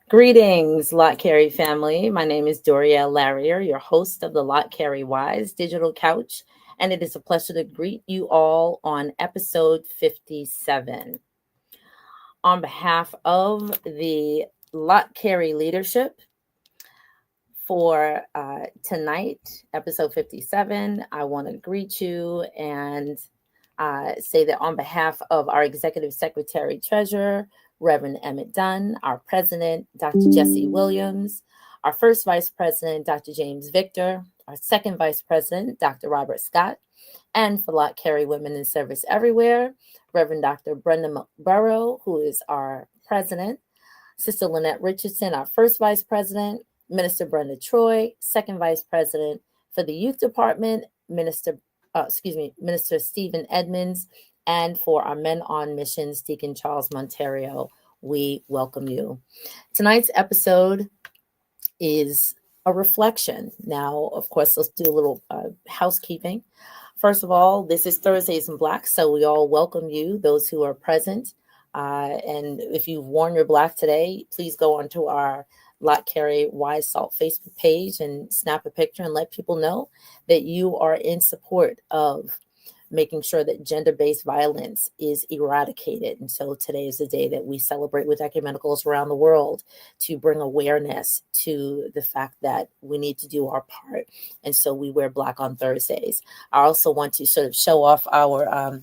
Greetings, Lott Carey family. My name is Dorielle Larrier, your host of the Lott Carey Wise Digital Couch, and it is a pleasure to greet you all on episode 57. On behalf of the Lott Carey leadership for tonight, episode 57, I want to greet you and say that on behalf of our Executive Secretary Treasurer, Reverend Emmett Dunn, our President, Dr. Jesse Williams, our First Vice President, Dr. James Victor, our Second Vice President, Dr. Robert Scott, and for Lott Carey Women in Service Everywhere, Reverend Dr. Brenda McBurrow, who is our President, Sister Lynette Richardson, our First Vice President, Minister Brenda Troy, Second Vice President for the Youth Department, Minister Stephen Edmonds, and for our Men on Missions, Deacon Charles Monterio. We welcome you. Tonight's episode is a reflection. Now, of course, let's do a little housekeeping. First of all, this is Thursdays in Black, so we all welcome you, those who are present. And if you've worn your black today, please go onto our Lott Carey Wise Salt Facebook page and snap a picture and let people know that you are in support of making sure that gender-based violence is eradicated. And so today is the day that we celebrate with ecumenicals around the world to bring awareness to the fact that we need to do our part. And so we wear black on Thursdays. I also want to sort of show off our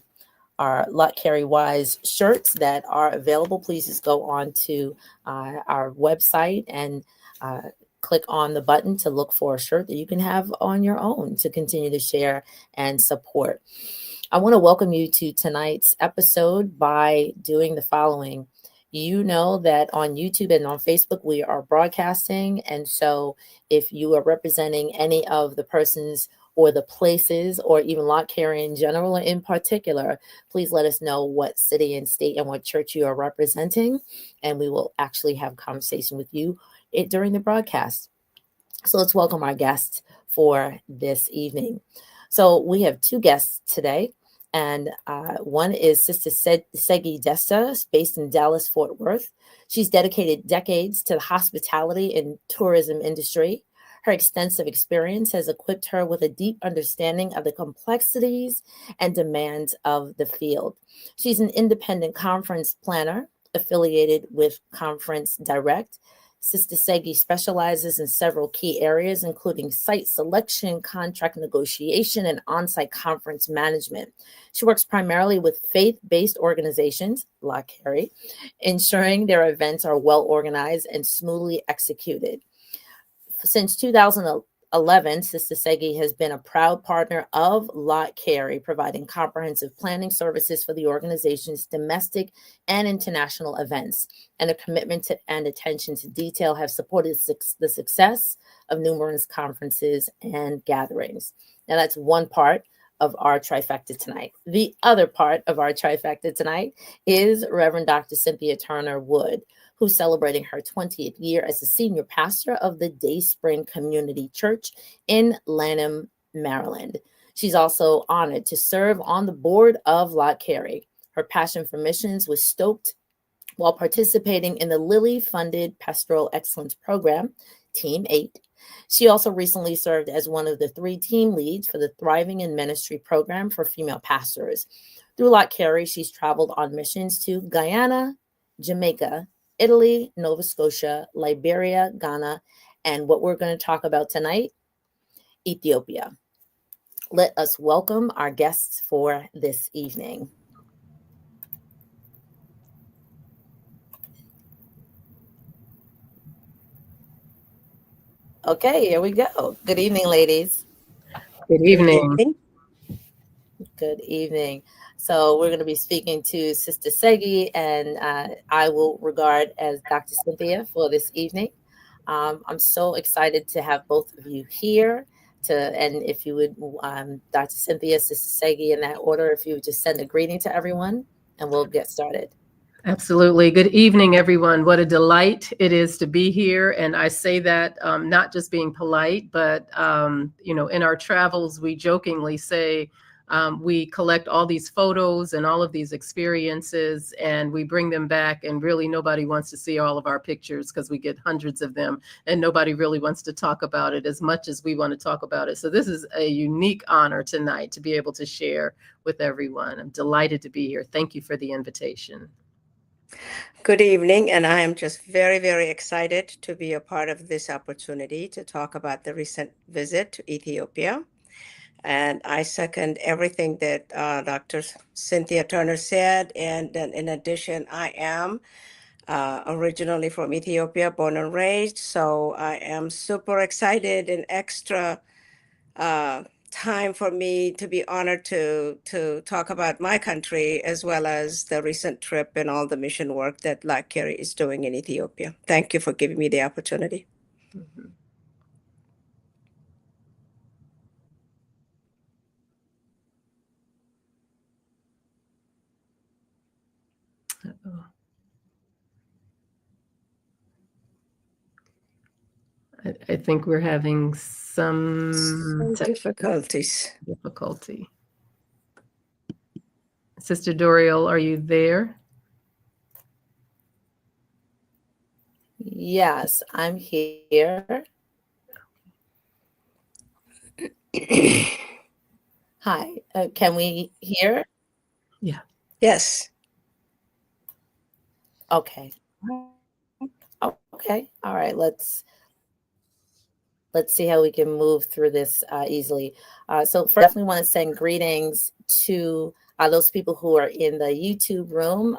Lott Carey Wise shirts that are available. Please just go on to our website and click on the button to look for a shirt that you can have on your own to continue to share and support. I want to welcome you to tonight's episode by doing the following. You know that on YouTube and on Facebook, we are broadcasting. And so if you are representing any of the persons or the places or even Lott Carey in general or in particular, please let us know what city and state and what church you are representing. And we will actually have a conversation with you during the broadcast. So let's welcome our guests for this evening. So we have two guests today, and one is Sister Segi Desta, based in Dallas, Fort Worth. She's dedicated decades to the hospitality and tourism industry. Her extensive experience has equipped her with a deep understanding of the complexities and demands of the field. She's an independent conference planner affiliated with Conference Direct. Sister Segi specializes in several key areas, including site selection, contract negotiation, and on-site conference management. She works primarily with faith-based organizations, Lott Carey, ensuring their events are well organized and smoothly executed. Since 2011, Sister Segi has been a proud partner of Lott Carey, providing comprehensive planning services for the organization's domestic and international events. And a commitment to and attention to detail have supported the success of numerous conferences and gatherings. Now, that's one part of our trifecta tonight. The other part of our trifecta tonight is Reverend Dr. Cynthia Turner Wood, who's celebrating her 20th year as the senior pastor of the Dayspring Community Church in Lanham, Maryland. She's also honored to serve on the board of Lott Carey. Her passion for missions was stoked while participating in the Lilly-funded Pastoral Excellence Program, Team 8. She also recently served as one of the 3 team leads for the Thriving in Ministry program for female pastors. Through Lott Carey, she's traveled on missions to Guyana, Jamaica, Italy, Nova Scotia, Liberia, Ghana, and what we're going to talk about tonight, Ethiopia. Let us welcome our guests for this evening. Okay, here we go. Good evening, ladies. Good evening. Good evening. So we're going to be speaking to Sister Segi, and I will regard as Dr. Cynthia for this evening. I'm so excited to have both of you here. And if you would, Dr. Cynthia, Sister Segi, in that order, if you would just send a greeting to everyone, and we'll get started. Absolutely. Good evening, everyone. What a delight it is to be here. And I say that not just being polite, but, in our travels, we jokingly say, We collect all these photos and all of these experiences, and we bring them back, and really nobody wants to see all of our pictures because we get hundreds of them, and nobody really wants to talk about it as much as we want to talk about it. So this is a unique honor tonight to be able to share with everyone. I'm delighted to be here. Thank you for the invitation. Good evening, and I am just very, very excited to be a part of this opportunity to talk about the recent visit to Ethiopia. And I second everything that Dr. Cynthia Turner said. And then in addition, I am originally from Ethiopia, born and raised. So I am super excited and extra time for me to be honored to talk about my country, as well as the recent trip and all the mission work that Lott Carey is doing in Ethiopia. Thank you for giving me the opportunity. Mm-hmm. I think we're having some difficulties. Sister Doriel, are you there? Yes, I'm here. Hi, can we hear? Yeah. Yes. Okay. Okay. All right. Let's see how we can move through this easily. So first, I definitely want to send greetings to those people who are in the YouTube room.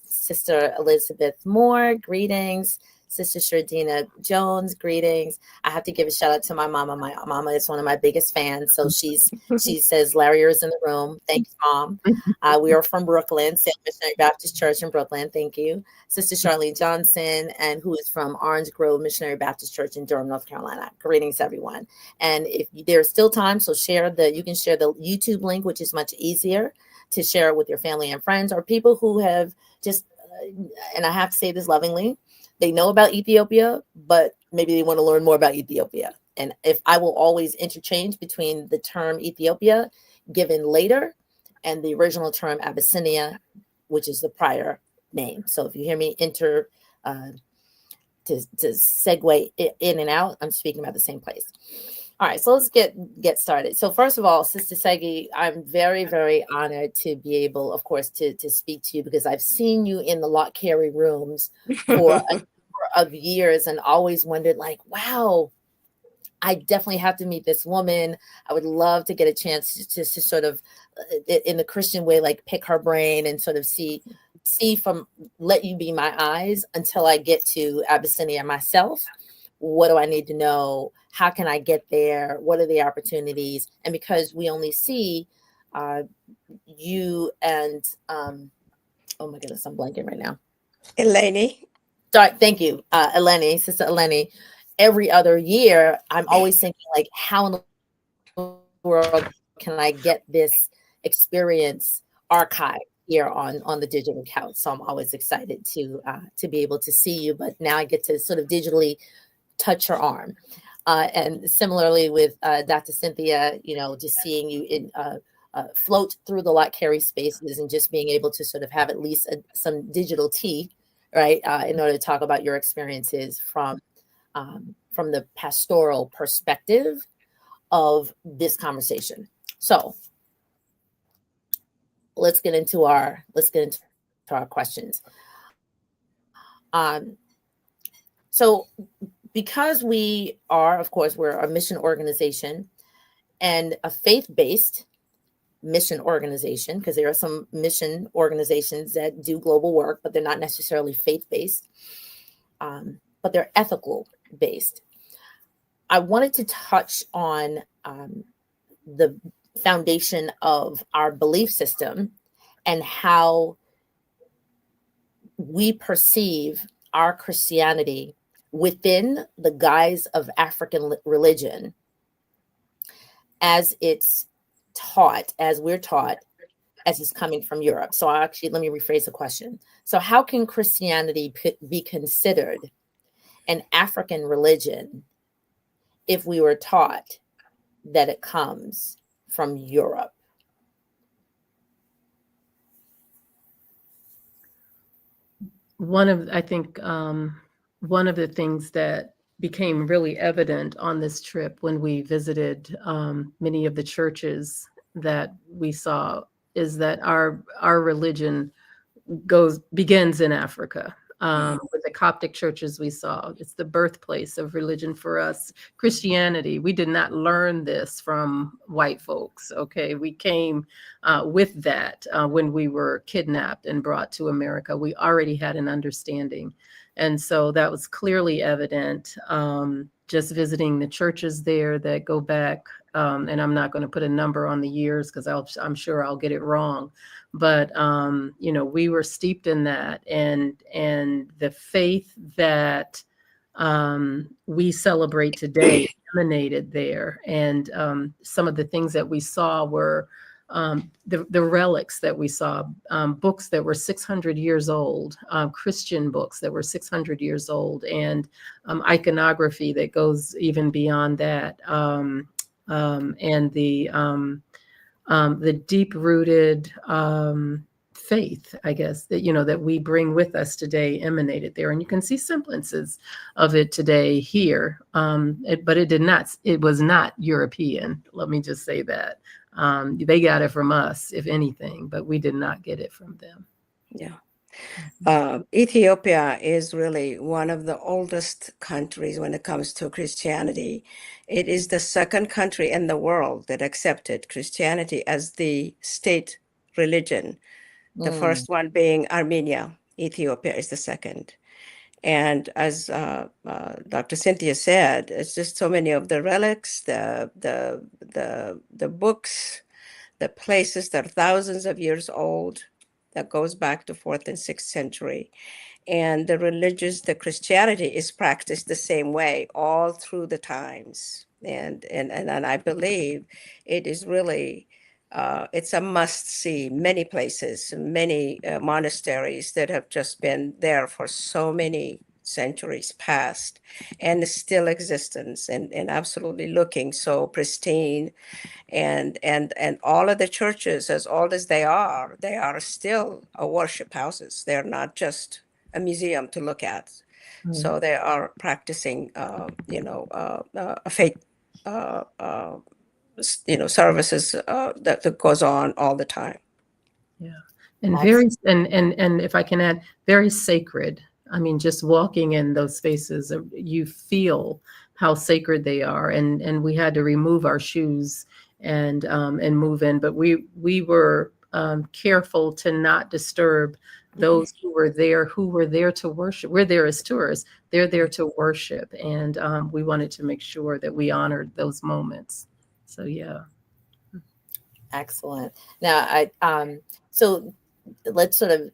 Sister Elizabeth Moore, greetings. Sister Shardina Jones, greetings. I have to give a shout out to my mama. My mama is one of my biggest fans. So she says, Larry is in the room. Thanks, Mom. We are from Brooklyn, St. Missionary Baptist Church in Brooklyn. Thank you. Sister Charlene Johnson, and who is from Orange Grove Missionary Baptist Church in Durham, North Carolina. Greetings, everyone. And if there's still time, so you can share the YouTube link, which is much easier to share it with your family and friends, or people who have just, and I have to say this lovingly, they know about Ethiopia, but maybe they want to learn more about Ethiopia. And if I will always interchange between the term Ethiopia given later and the original term Abyssinia, which is the prior name. So if you hear me enter to segue in and out, I'm speaking about the same place. All right, so let's get started. So first of all, Sister Segi, I'm very, very honored to be able, of course, to speak to you, because I've seen you in the Lott Carey rooms for a number of years and always wondered, like, wow, I definitely have to meet this woman. I would love to get a chance to sort of, in the Christian way, like pick her brain and sort of see from, let you be my eyes until I get to Abyssinia myself. What do I need to know? How can I get there? What are the opportunities? And because we only see you and, oh my goodness, I'm blanking right now. Eleni. Sorry, thank you, Eleni, Sister Eleni. Every other year, I'm always thinking, like, how in the world can I get this experience archived here on the digital couch? So I'm always excited to be able to see you, but now I get to sort of digitally touch your arm. And similarly with Dr. Cynthia, just seeing you in float through the Lott Carey spaces and just being able to sort of have at least some digital tea, right, in order to talk about your experiences from the pastoral perspective of this conversation. So let's get into our questions. So because we are, of course, we're a mission organization and a faith-based mission organization, because there are some mission organizations that do global work, but they're not necessarily faith-based, but they're ethical-based. I wanted to touch on the foundation of our belief system and how we perceive our Christianity within the guise of African religion as it's taught, as we're taught, as it's coming from Europe. So actually, let me rephrase the question. So how can Christianity be considered an African religion if we were taught that it comes from Europe? one of the things that became really evident on this trip when we visited many of the churches that we saw is that our religion begins in Africa. With the Coptic churches we saw, it's the birthplace of religion for us. Christianity, we did not learn this from white folks. Okay, we came with that when we were kidnapped and brought to America. We already had an understanding, and so that was clearly evident. Just visiting the churches there that go back, and I'm not going to put a number on the years because I'm sure I'll get it wrong. But we were steeped in that, and the faith that we celebrate today emanated there. And some of the things that we saw were the relics that we saw, books that were 600 years old, Christian books that were 600 years old, and iconography that goes even beyond that, and the deep-rooted faith, I guess, that we bring with us today emanated there. And you can see semblances of it today here, but it was not European. Let me just say that. They got it from us, if anything, but we did not get it from them. Yeah. Ethiopia is really one of the oldest countries when it comes to Christianity. It is the second country in the world that accepted Christianity as the state religion. The first one being Armenia. Ethiopia is the second. And as Dr. Cynthia said, it's just so many of the relics, the books, the places that are thousands of years old, that goes back to 4th and 6th century. And the Christianity is practiced the same way all through the times. And I believe it is really, it's a must-see. Many places, many monasteries that have just been there for so many centuries past and still existence and absolutely looking so pristine. And all of the churches, as old as they are still worship houses. They're not just a museum to look at. So they are practicing, a faith, services that goes on all the time. Yeah, and very, and if I can add, very sacred. I mean, just walking in those spaces, you feel how sacred they are. And we had to remove our shoes and move in, but we were careful to not disturb those who were there to worship. We're there as tourists. They're there to worship, and we wanted to make sure that we honored those moments. So yeah. Excellent. Now, so let's sort of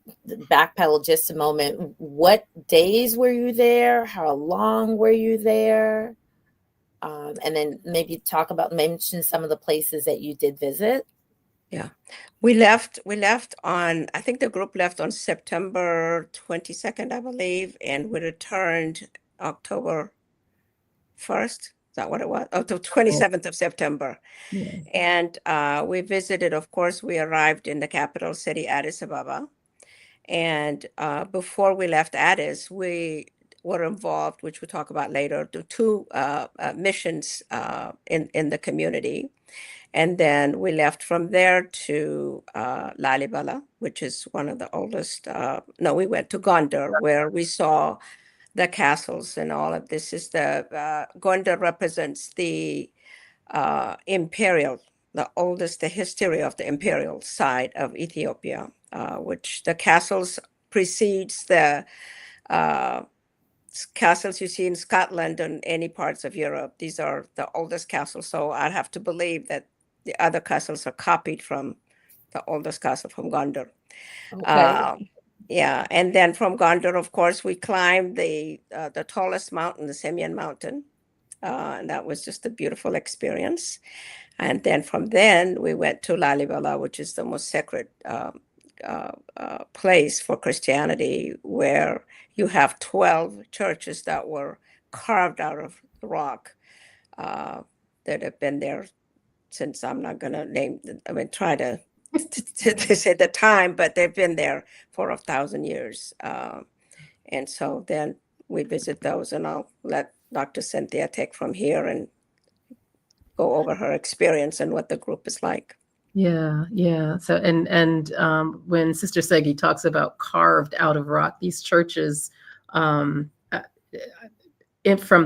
backpedal just a moment. What days were you there? How long were you there? And then maybe mention some of the places that you did visit. Yeah, we left on, I think the group left on September 22nd, I believe, and we returned October 1st. Is that what it was? Oh, the 27th of September. Yeah. And we visited, of course, we arrived in the capital city, Addis Ababa. And before we left Addis, we were involved, which we'll talk about later, to two missions in the community. And then we left from there to Lalibela, which is one of the oldest. We went to Gondar, where we saw the castles and all of this. Is Gondar represents the imperial, the history of the imperial side of Ethiopia, which the castles precedes the castles you see in Scotland and any parts of Europe. These are the oldest castles. So I'd have to believe that the other castles are copied from the oldest castle from Gondar. Okay. Yeah, and then from Gondar, of course, we climbed the tallest mountain, the Semyon Mountain, and that was just a beautiful experience. And then from then we went to Lalibela, which is the most sacred place for Christianity, where you have 12 churches that were carved out of the rock that have been there since, I'm not going to name, try to say the time, but they've been there for 1,000 years. And so then we visit those, and I'll let Dr. Cynthia take from here and go over her experience and what the group is like. Yeah, yeah. So when Sister Segi talks about carved out of rock, these churches from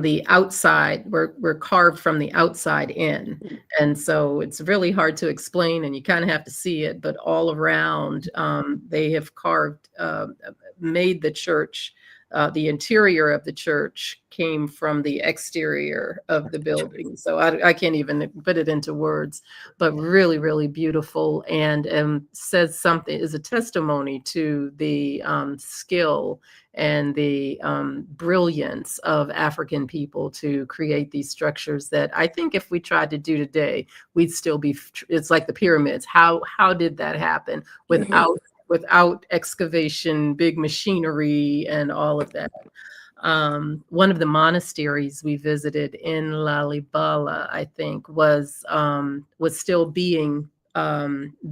the outside, we're carved from the outside in. And so it's really hard to explain, and you kind of have to see it, but all around they have carved, made the church, the interior of the church came from the exterior of the building. So I can't even put it into words, but really, really beautiful, and says something, is a testimony to the skill and the brilliance of African people to create these structures that I think if we tried to do today, we'd still be, it's like the pyramids. How did that happen without excavation, big machinery, and all of that? One of the monasteries we visited in Lalibela, I think, was still being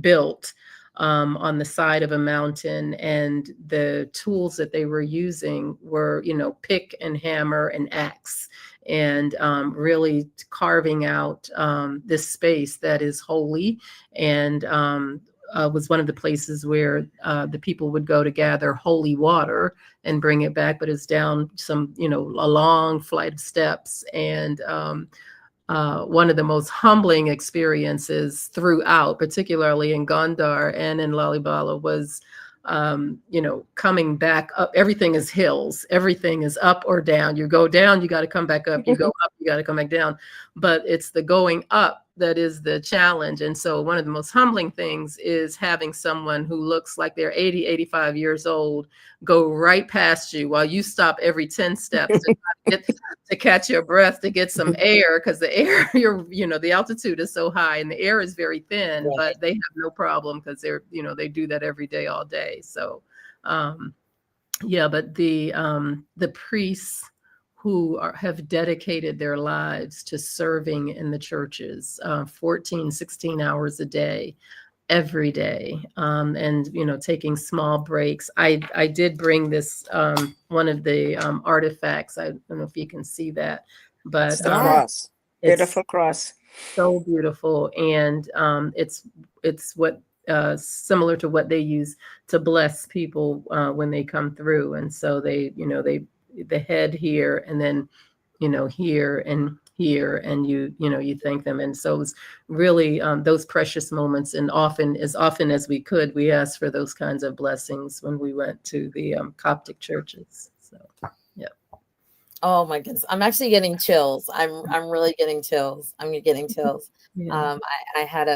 built on the side of a mountain, and the tools that they were using were, pick and hammer and axe, and really carving out this space that is holy, and was one of the places where the people would go to gather holy water and bring it back, but it's down some, a long flight of steps. And one of the most humbling experiences throughout, particularly in Gondar and in Lalibela, was, coming back up. Everything is hills. Everything is up or down. You go down, you got to come back up. You go up, you got to come back down. But it's the going up that is the challenge. And so one of the most humbling things is having someone who looks like they're 80, 85 years old go right past you while you stop every 10 steps to catch your breath, to get some air, because the air, the altitude is so high and the air is very thin, right. But they have no problem because they're, they do that every day, all day. So, but the priests who have dedicated their lives to serving in the churches 14, 16 hours a day, every day, and, taking small breaks. I did bring this, one of the artifacts. I don't know if you can see that, but cross. Beautiful cross. So beautiful. And it's what similar to what they use to bless people when they come through. And so they the head here, and then, here and here, and you thank them. And so it was really those precious moments. And as often as we could, we asked for those kinds of blessings when we went to the Coptic churches. So, yeah. Oh my goodness. I'm actually getting chills. I'm really getting chills. I'm getting chills. Yeah. I had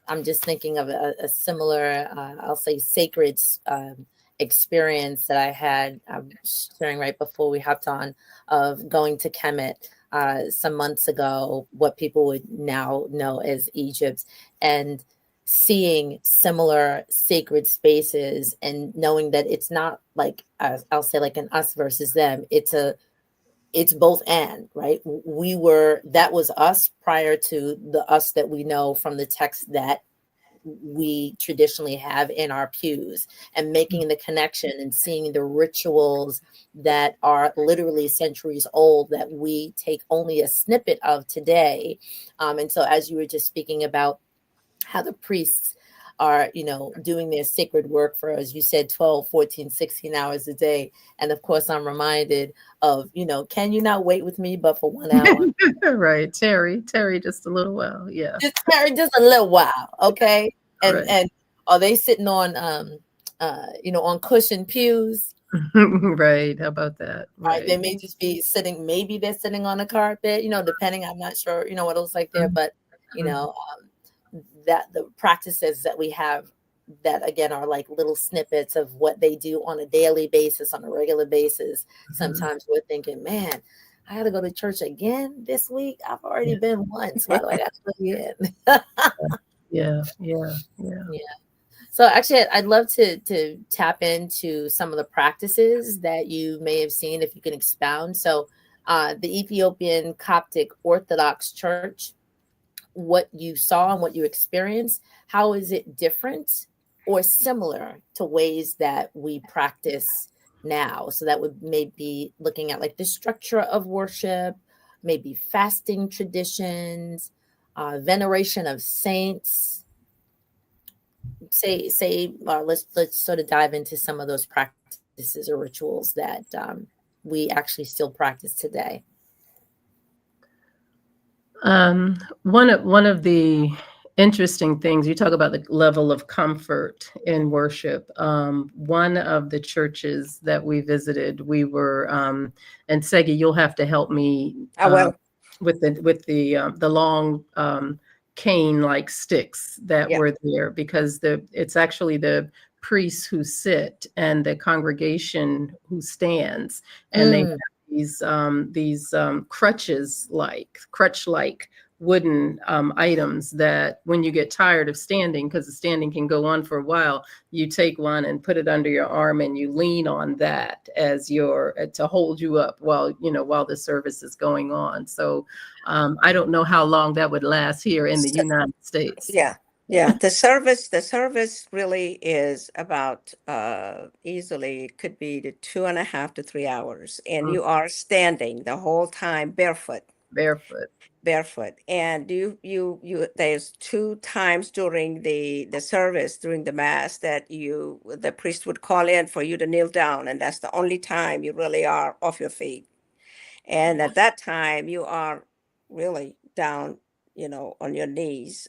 I'm just thinking of a similar, I'll say sacred experience that I had sharing right before we hopped on, of going to Kemet some months ago, what people would now know as Egypt, and seeing similar sacred spaces and knowing that it's not like, I'll say like an us versus them. It's both and, right? That was us prior to the us that we know from the text that we traditionally have in our pews, and making the connection and seeing the rituals that are literally centuries old that we take only a snippet of today. And so as you were just speaking about how the priests are, doing their sacred work for, as you said, 12, 14, 16 hours a day. And of course, I'm reminded of, can you not wait with me but for 1 hour? Right. Terry, just a little while. Yeah. Just a little while. Okay. And right. And are they sitting on, on cushioned pews? Right. How about that? Right. They may just be sitting, maybe they're sitting on a carpet, depending, I'm not sure, what it looks like there, but, that the practices that we have that again are like little snippets of what they do on a daily basis, on a regular basis. Sometimes we're thinking, man, I gotta go to church again this week. I've already been once. Why do I have to go again? Yeah. So actually, I'd love to tap into some of the practices that you may have seen, if you can expound. So the Ethiopian Coptic Orthodox Church, what you saw and what you experienced, how is it different or similar to ways that we practice now. So that would maybe looking at like the structure of worship, maybe fasting traditions, veneration of saints. Let's sort of dive into some of those practices or rituals that we actually still practice today. One of the interesting things, you talk about the level of comfort in worship. One of the churches that we visited, we were, and Segi, you'll have to help me with the long cane-like sticks that were there, because it's actually the priests who sit and the congregation who stands, and they have these crutch-like wooden items that when you get tired of standing, because the standing can go on for a while, you take one and put it under your arm and you lean on that as to hold you up while the service is going on. So I don't know how long that would last here in the United States. Yeah, the service really is about easily could be to 2.5 to 3 hours, and you are standing the whole time barefoot. And you there's 2 times during the service, during the mass, that the priest would call in for you to kneel down, and that's the only time you really are off your feet. And at that time you are really down, on your knees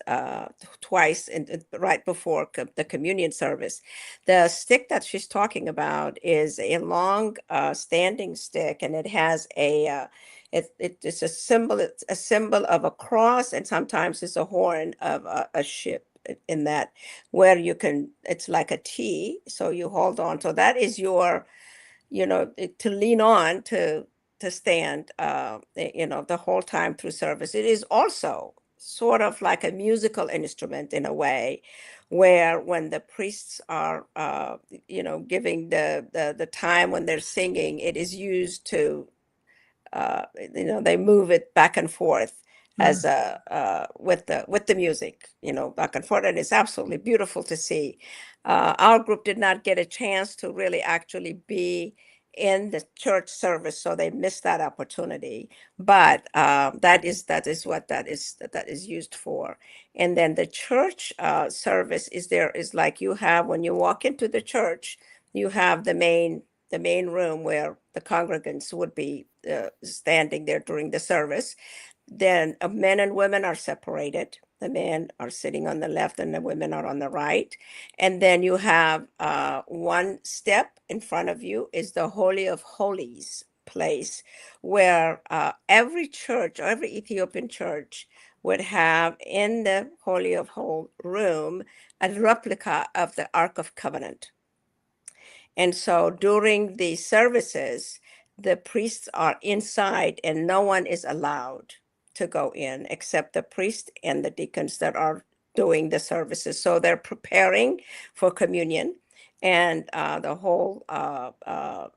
twice right before the communion service. The stick that she's talking about is a long standing stick, and it has it's a symbol. It's a symbol of a cross, and sometimes it's a horn of a ship in that, where it's like a T, so you hold on. So that is your, to lean on to stand, the whole time through service. It is also sort of like a musical instrument in a way, where when the priests are, giving the time when they're singing, it is used to, they move it back and forth as with the music, back and forth, and it's absolutely beautiful to see. Our group did not get a chance to really actually be in the church service, so they missed that opportunity. But that is what that is used for. And then the church service is like, you have, when you walk into the church, you have the main room where the congregants would be standing there during the service. Then men and women are separated. The men are sitting on the left and the women are on the right. And then you have one step in front of you is the Holy of Holies place, where every church, or every Ethiopian church, would have in the Holy of Holies room a replica of the Ark of Covenant. And so during the services, the priests are inside and no one is allowed to go in except the priest and the deacons that are doing the services. So they're preparing for communion, and the whole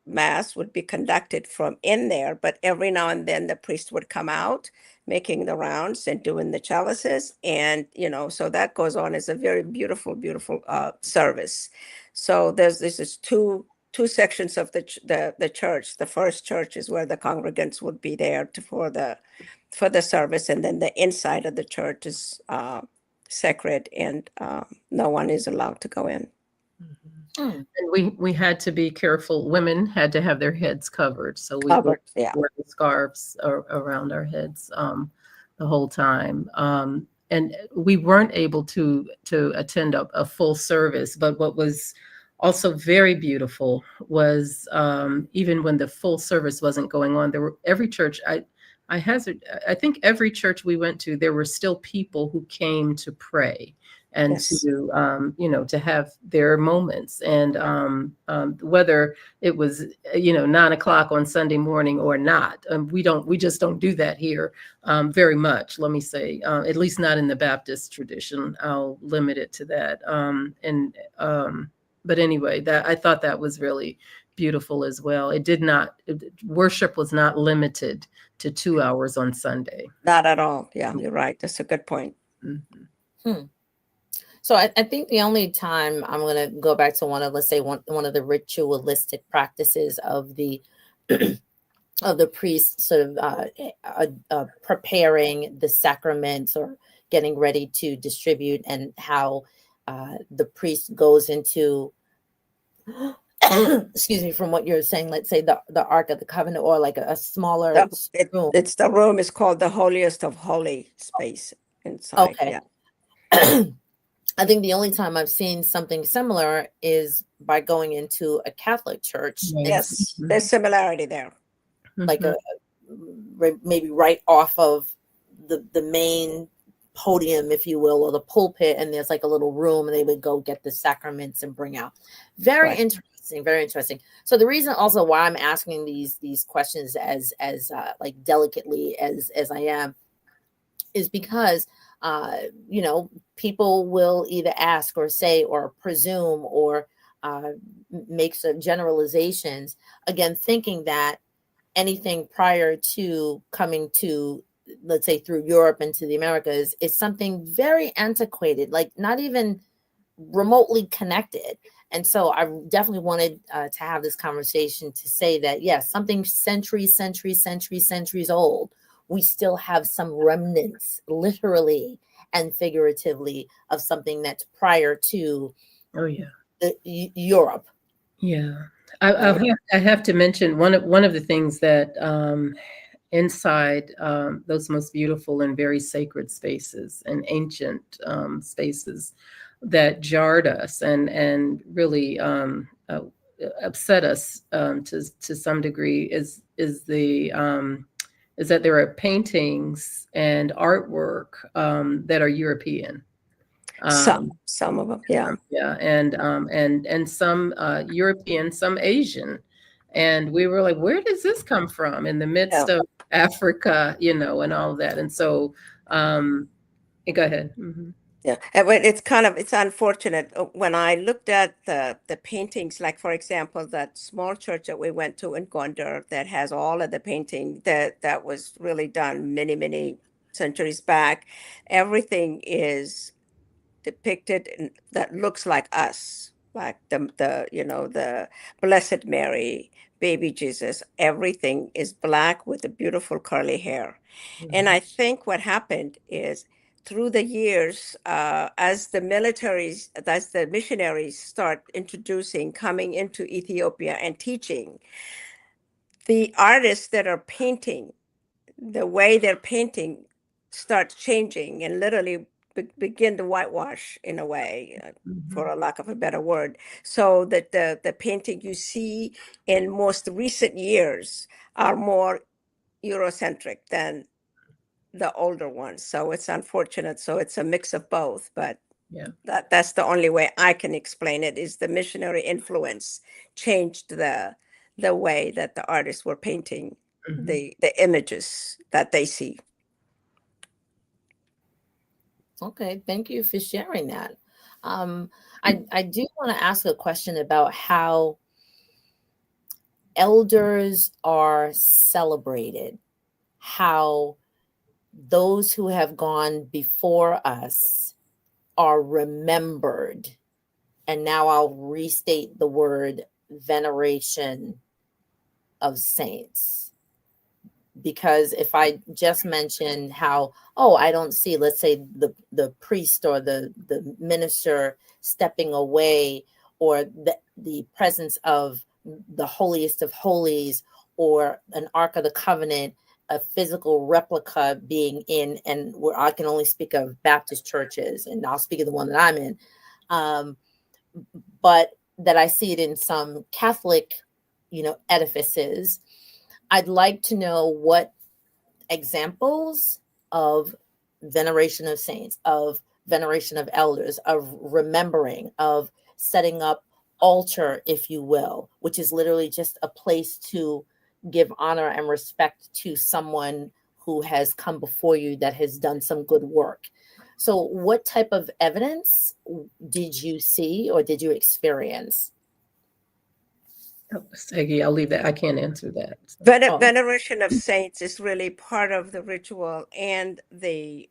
mass would be conducted from in there. But every now and then the priest would come out, making the rounds and doing the chalices. And, so that goes on as a very beautiful, beautiful service. So this is two sections of the church. The first church is where the congregants would be there for the service, and then the inside of the church is sacred, and no one is allowed to go in. And we had to be careful. Women had to have their heads covered, so we Covered, wore the scarves around our heads the whole time. And we weren't able to attend a full service, but what was also very beautiful was even when the full service wasn't going on, every church, I think every church we went to, there were still people who came to pray and Yes. to to have their moments, and whether it was 9:00 on Sunday morning or not, we just don't do that here very much. Let me say, at least not in the Baptist tradition. I'll limit it to that. But anyway, I thought that was really beautiful as well. Worship was not limited to 2 hours on Sunday. Not at all. Yeah, you're right. That's a good point. Mm-hmm. So I think the only time I'm going to go back to one of, let's say, one of the ritualistic practices of the of the priest sort of preparing the sacraments or getting ready to distribute, and how the priest goes into excuse me, from what you're saying, let's say the Ark of the Covenant, or like a smaller room. It's the room is called the holiest of holy space inside. Okay. Yeah. I think the only time I've seen something similar is by going into a Catholic church. Yes, there's similarity there. Like maybe right off of the main podium, if you will, or the pulpit, and there's like a little room, and they would go get the sacraments and bring out. Very interesting, very interesting. So the reason also why I'm asking these questions as like delicately as I am is because people will either ask or say or presume or make some generalizations, again, thinking that anything prior to coming to, let's say, through Europe into the Americas is something very antiquated, like not even remotely connected. And so I definitely wanted to have this conversation to say that, yes, something centuries old, we still have some remnants, literally and figuratively, of something that's prior to Europe. Yeah. I have to mention one of the things that inside those most beautiful and very sacred spaces and ancient spaces that jarred us and really upset us to some degree is that there are paintings and artwork that are European. Some of them, yeah, and some European, some Asian, and we were like, where does this come from in the midst of Africa, and all of that? And so, go ahead. Mm-hmm. Yeah, it's unfortunate when I looked at the paintings, like for example, that small church that we went to in Gondar that has all of the painting that was really done many centuries back. Everything is depicted that looks like us, like the Blessed Mary, baby Jesus. Everything is black with the beautiful curly hair. Mm-hmm. And I think what happened is, through the years, as the missionaries start coming into Ethiopia and teaching, the artists that are painting, the way they're painting starts changing and literally begin to whitewash in a way, for a lack of a better word. So that the painting you see in most recent years are more Eurocentric than the older ones. So it's unfortunate. So it's a mix of both, but that's the only way I can explain it, is the missionary influence changed the way that the artists were painting the images that they see. Okay, thank you for sharing that. I do want to ask a question about how elders are celebrated, how those who have gone before us are remembered. And now I'll restate the word veneration of saints. Because if I just mention how, I don't see, let's say, the priest or the minister stepping away, or the presence of the holiest of holies, or an Ark of the Covenant, a physical replica being in, and where I can only speak of Baptist churches, and I'll speak of the one that I'm in, but that I see it in some Catholic, edifices. I'd like to know what examples of veneration of saints, of veneration of elders, of remembering, of setting up altar, if you will, which is literally just a place to give honor and respect to someone who has come before you that has done some good work. So what type of evidence did you see or did you experience? Segi, I'll leave that. I can't answer that. Veneration of saints is really part of the ritual and the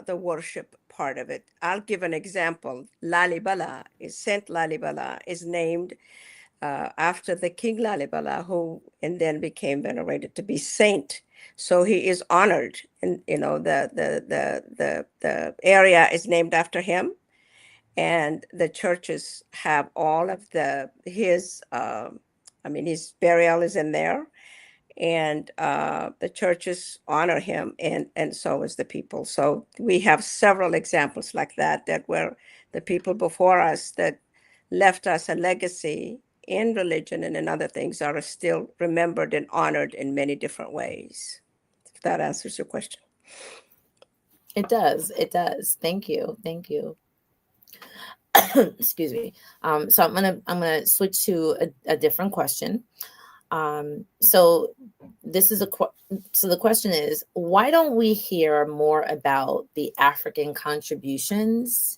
the worship part of it. I'll give an example. Lalibela, Saint Lalibela, is named after the King Lalibela, who and then became venerated to be saint. So he is honored, and the area is named after him, and the churches have all of his burial is in there, and the churches honor him, and so is the people. So we have several examples like that where the people before us that left us a legacy in religion and in other things are still remembered and honored in many different ways. If that answers your question. It does. It does. Thank you. Thank you. Excuse me. So I'm gonna switch to a different question. So the question is, why don't we hear more about the African contributions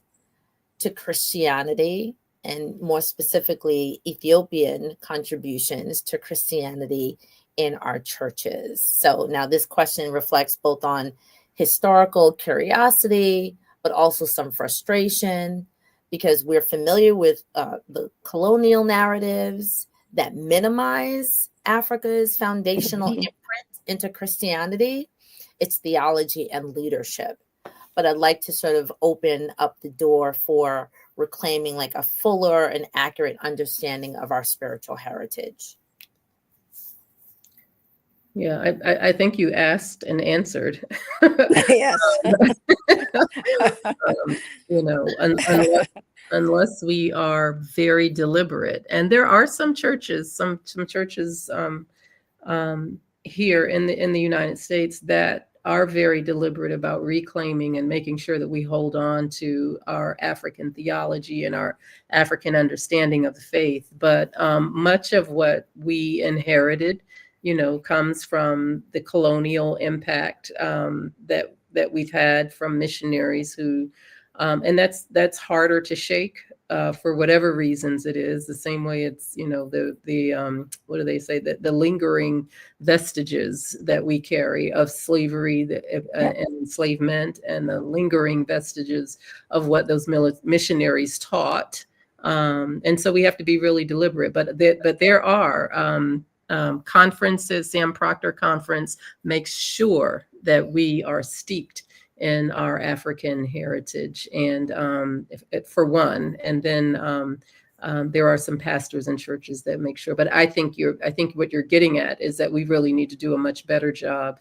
to Christianity, and more specifically, Ethiopian contributions to Christianity in our churches? So now this question reflects both on historical curiosity, but also some frustration, because we're familiar with the colonial narratives that minimize Africa's foundational imprint into Christianity, its theology and leadership. But I'd like to sort of open up the door for reclaiming like a fuller and accurate understanding of our spiritual heritage. Yeah, I think you asked and answered. Yes. Unless we are very deliberate, and there are some churches, here in the United States that are very deliberate about reclaiming and making sure that we hold on to our African theology and our African understanding of the faith. But much of what we inherited, comes from the colonial impact that we've had from missionaries who, and that's harder to shake for whatever reasons it is. The same way it's, what do they say, the lingering vestiges that we carry of slavery and enslavement, and the lingering vestiges of what those missionaries taught. And so we have to be really deliberate. But there are conferences. Sam Proctor Conference makes sure that we are steeped in our African heritage, and for one, and then there are some pastors and churches that make sure. But I think what you're getting at is that we really need to do a much better job,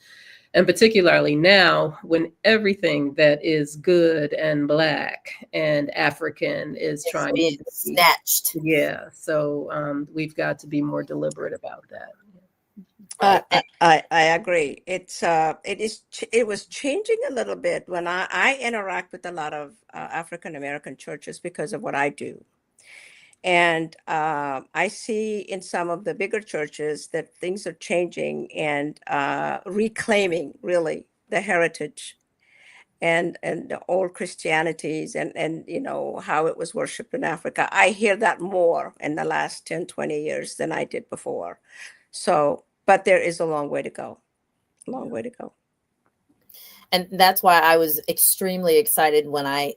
and particularly now when everything that is good and Black and African is trying to be snatched. Yeah, so we've got to be more deliberate about that. I agree. It was changing a little bit when I interact with a lot of African American churches because of what I do. And I see in some of the bigger churches that things are changing and reclaiming really the heritage and the old Christianities and how it was worshipped in Africa. I hear that more in the last 10, 20 years than I did before. So, but there is a long way to go. Long way to go. And that's why I was extremely excited when I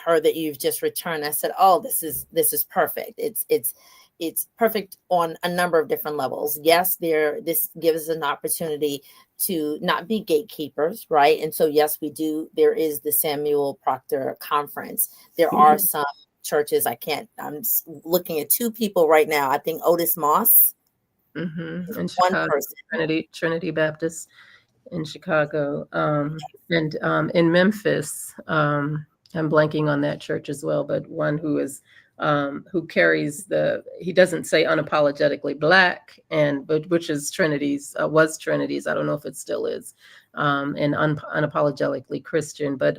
heard that you've just returned. I said, "Oh, this is perfect. It's perfect on a number of different levels." Yes, this gives us an opportunity to not be gatekeepers, right? And so, yes, we do. There is the Samuel Proctor Conference. There are some churches. I'm looking at two people right now. I think Otis Moss. In Chicago, Trinity Baptist in Chicago, and in Memphis, I'm blanking on that church as well, but one who is who carries he doesn't say unapologetically Black, but which is Trinity's, was Trinity's, I don't know if it still is, and unapologetically Christian. But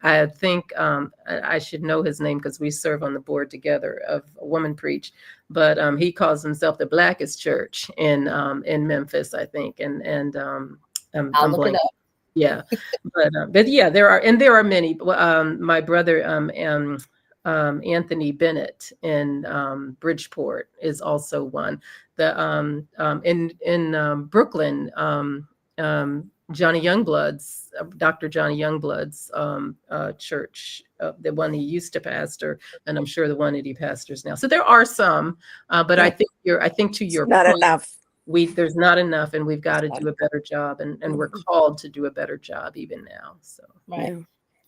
I think I should know his name because we serve on the board together of Woman Preach. But he calls himself the Blackest Church in Memphis, I think, and I'll look it up. Yeah, but yeah, there are many. My brother Anthony Bennett in Bridgeport is also one. In Brooklyn, Johnny Youngblood's, Dr. Johnny Youngblood's church, the one he used to pastor, and I'm sure the one that he pastors now. So there are some, but I think to your not point, enough. there's not enough, and we've got to do a better job, and we're called to do a better job even now. So right. Yeah.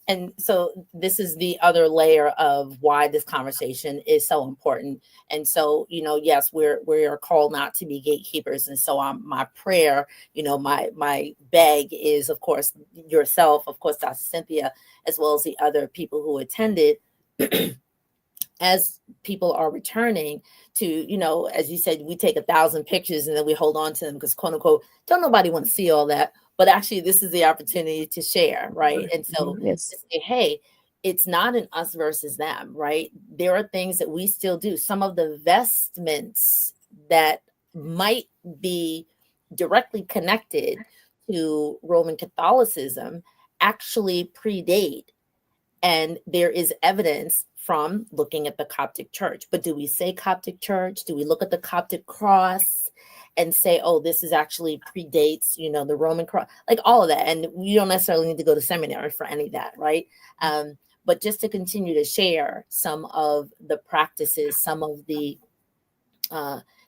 And so this is the other layer of why this conversation is so important. And so, yes, we're called not to be gatekeepers. And so my prayer, my beg is, of course, yourself, of course, Dr. Cynthia, as well as the other people who attended, as people are returning to, as you said, we take 1,000 pictures and then we hold on to them because, quote unquote, don't nobody want to see all that. But actually, this is the opportunity to share, right? And so to say, hey, it's not an us versus them, right? There are things that we still do. Some of the vestments that might be directly connected to Roman Catholicism actually predate. And there is evidence from looking at the Coptic Church. But do we say Coptic Church? Do we look at the Coptic cross and say, oh, this is actually predates, the Roman cross, like all of that? And you don't necessarily need to go to seminary for any of that, right? But just to continue to share some of the practices, some of the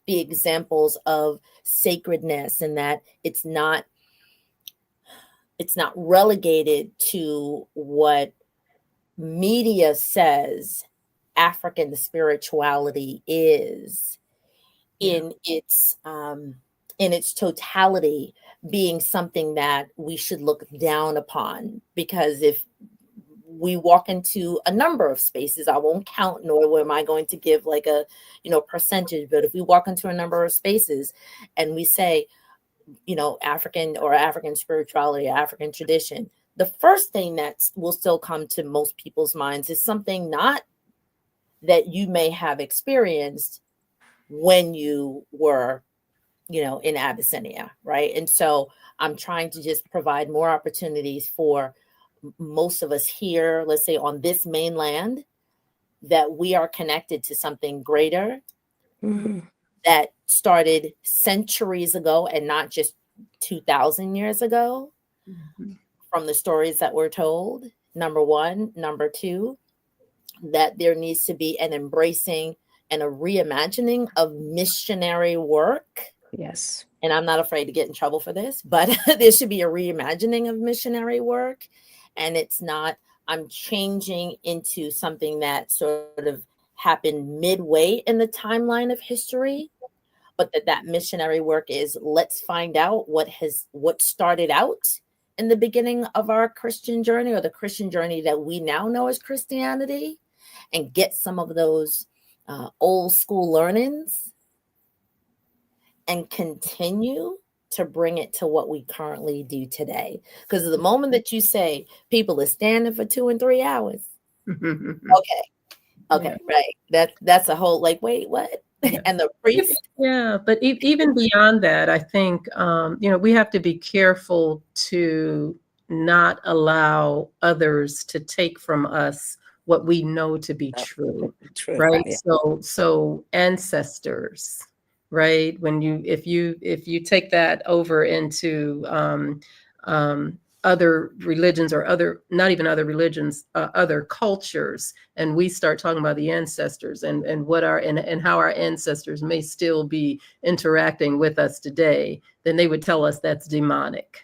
examples of sacredness, and that it's not relegated to what media says African spirituality is in its totality, being something that we should look down upon. Because if we walk into a number of spaces, I won't count, nor am I going to give like a percentage, but if we walk into a number of spaces and we say, African spirituality, African tradition, the first thing that will still come to most people's minds is something not that you may have experienced when you were, in Abyssinia, right? And so I'm trying to just provide more opportunities for most of us here, let's say on this mainland, that we are connected to something greater that started centuries ago and not just 2,000 years ago. From the stories that we're told, number one. Number two, that there needs to be an embracing and a reimagining of missionary work. Yes. And I'm not afraid to get in trouble for this, but there should be a reimagining of missionary work. And it's not, I'm changing into something that sort of happened midway in the timeline of history, but that missionary work is, let's find out what started out in the beginning of our Christian journey, or the Christian journey that we now know as Christianity, and get some of those old school learnings and continue to bring it to what we currently do today. Because the moment that you say people are standing for 2 and 3 hours, okay, right, that's a whole like, wait, what? And the priest. Yeah, but even beyond that, I think we have to be careful to not allow others to take from us what we know to be true, right? Yeah. So ancestors, right? If you take that over into other religions, or not even other religions, other cultures, and we start talking about the ancestors and how our ancestors may still be interacting with us today, then they would tell us that's demonic.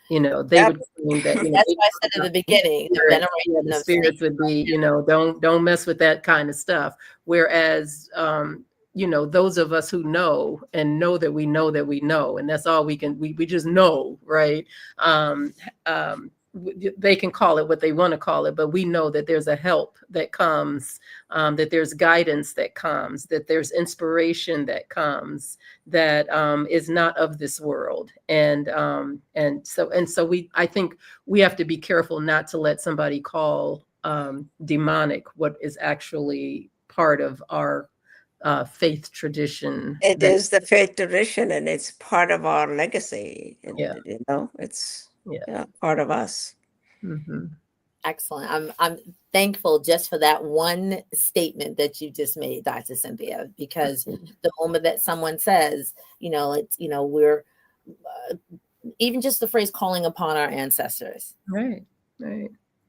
They would claim that. That's why I said at the beginning, the spirits would be, don't mess with that kind of stuff. Whereas, those of us who know that we know that we know, and that's all we can, we just know, right? They can call it what they want to call it, but we know that there's a help that comes, that there's guidance that comes, that there's inspiration that comes, that is not of this world. And so I think we have to be careful not to let somebody call demonic what is actually part of our faith tradition. It is the faith tradition, and it's part of our legacy. It's part of us. Mm-hmm. Excellent. I'm thankful just for that one statement that you just made, Dr. Cynthia, because the moment that someone says, we're even just the phrase calling upon our ancestors. Right.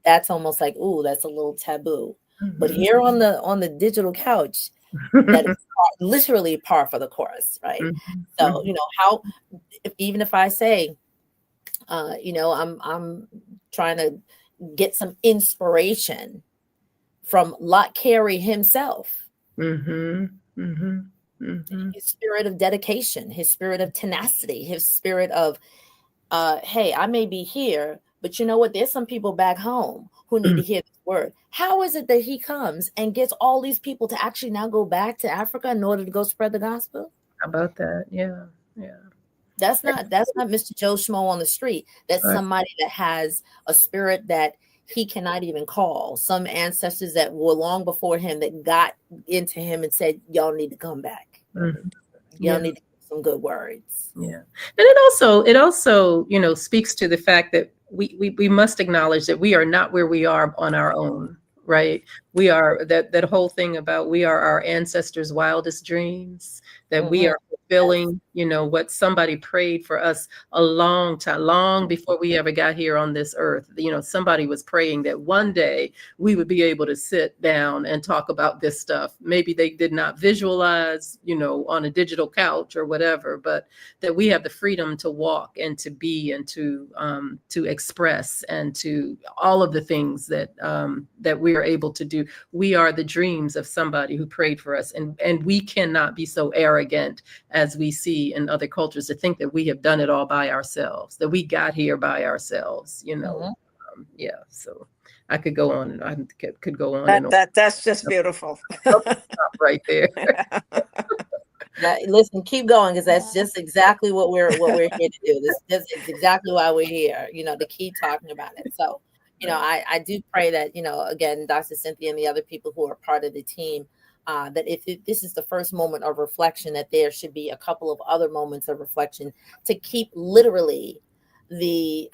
That's almost like, ooh, that's a little taboo. Mm-hmm. But here on the digital couch, that is literally par for the course, right? Mm-hmm. So, how, even if I say, I'm trying to get some inspiration from Lott Carey himself. Mm-hmm. Mm-hmm. Mm-hmm. His spirit of dedication, his spirit of tenacity, his spirit of, hey, I may be here, but you know what? There's some people back home who need to hear this word. How is it that he comes and gets all these people to actually now go back to Africa in order to go spread the gospel? How about that? Yeah. That's not Mr. Joe Schmo on the street. That's Right. somebody that has a spirit that he cannot even call. Some ancestors that were long before him that got into him and said, y'all need to come back. Mm-hmm. Y'all need to get some good words. Yeah. And it also, speaks to the fact that we must acknowledge that we are not where we are on our own, right? We are that whole thing about we are our ancestors' wildest dreams, that we are fulfilling, what somebody prayed for us a long time, long before we ever got here on this earth. Somebody was praying that one day we would be able to sit down and talk about this stuff. Maybe they did not visualize, on a digital couch or whatever, but that we have the freedom to walk and to be and to express and to all of the things that we are able to do. We are the dreams of somebody who prayed for us, and we cannot be so arrogant as we see in other cultures to think that we have done it all by ourselves, that we got here by ourselves. So I could go on and I could go on. That's just beautiful. Right there. Listen, keep going, because that's just exactly what we're here to do. This is exactly why we're here, to keep talking about it. So, I do pray that, again, Dr. Cynthia and the other people who are part of the team, that if this is the first moment of reflection, that there should be a couple of other moments of reflection to keep literally the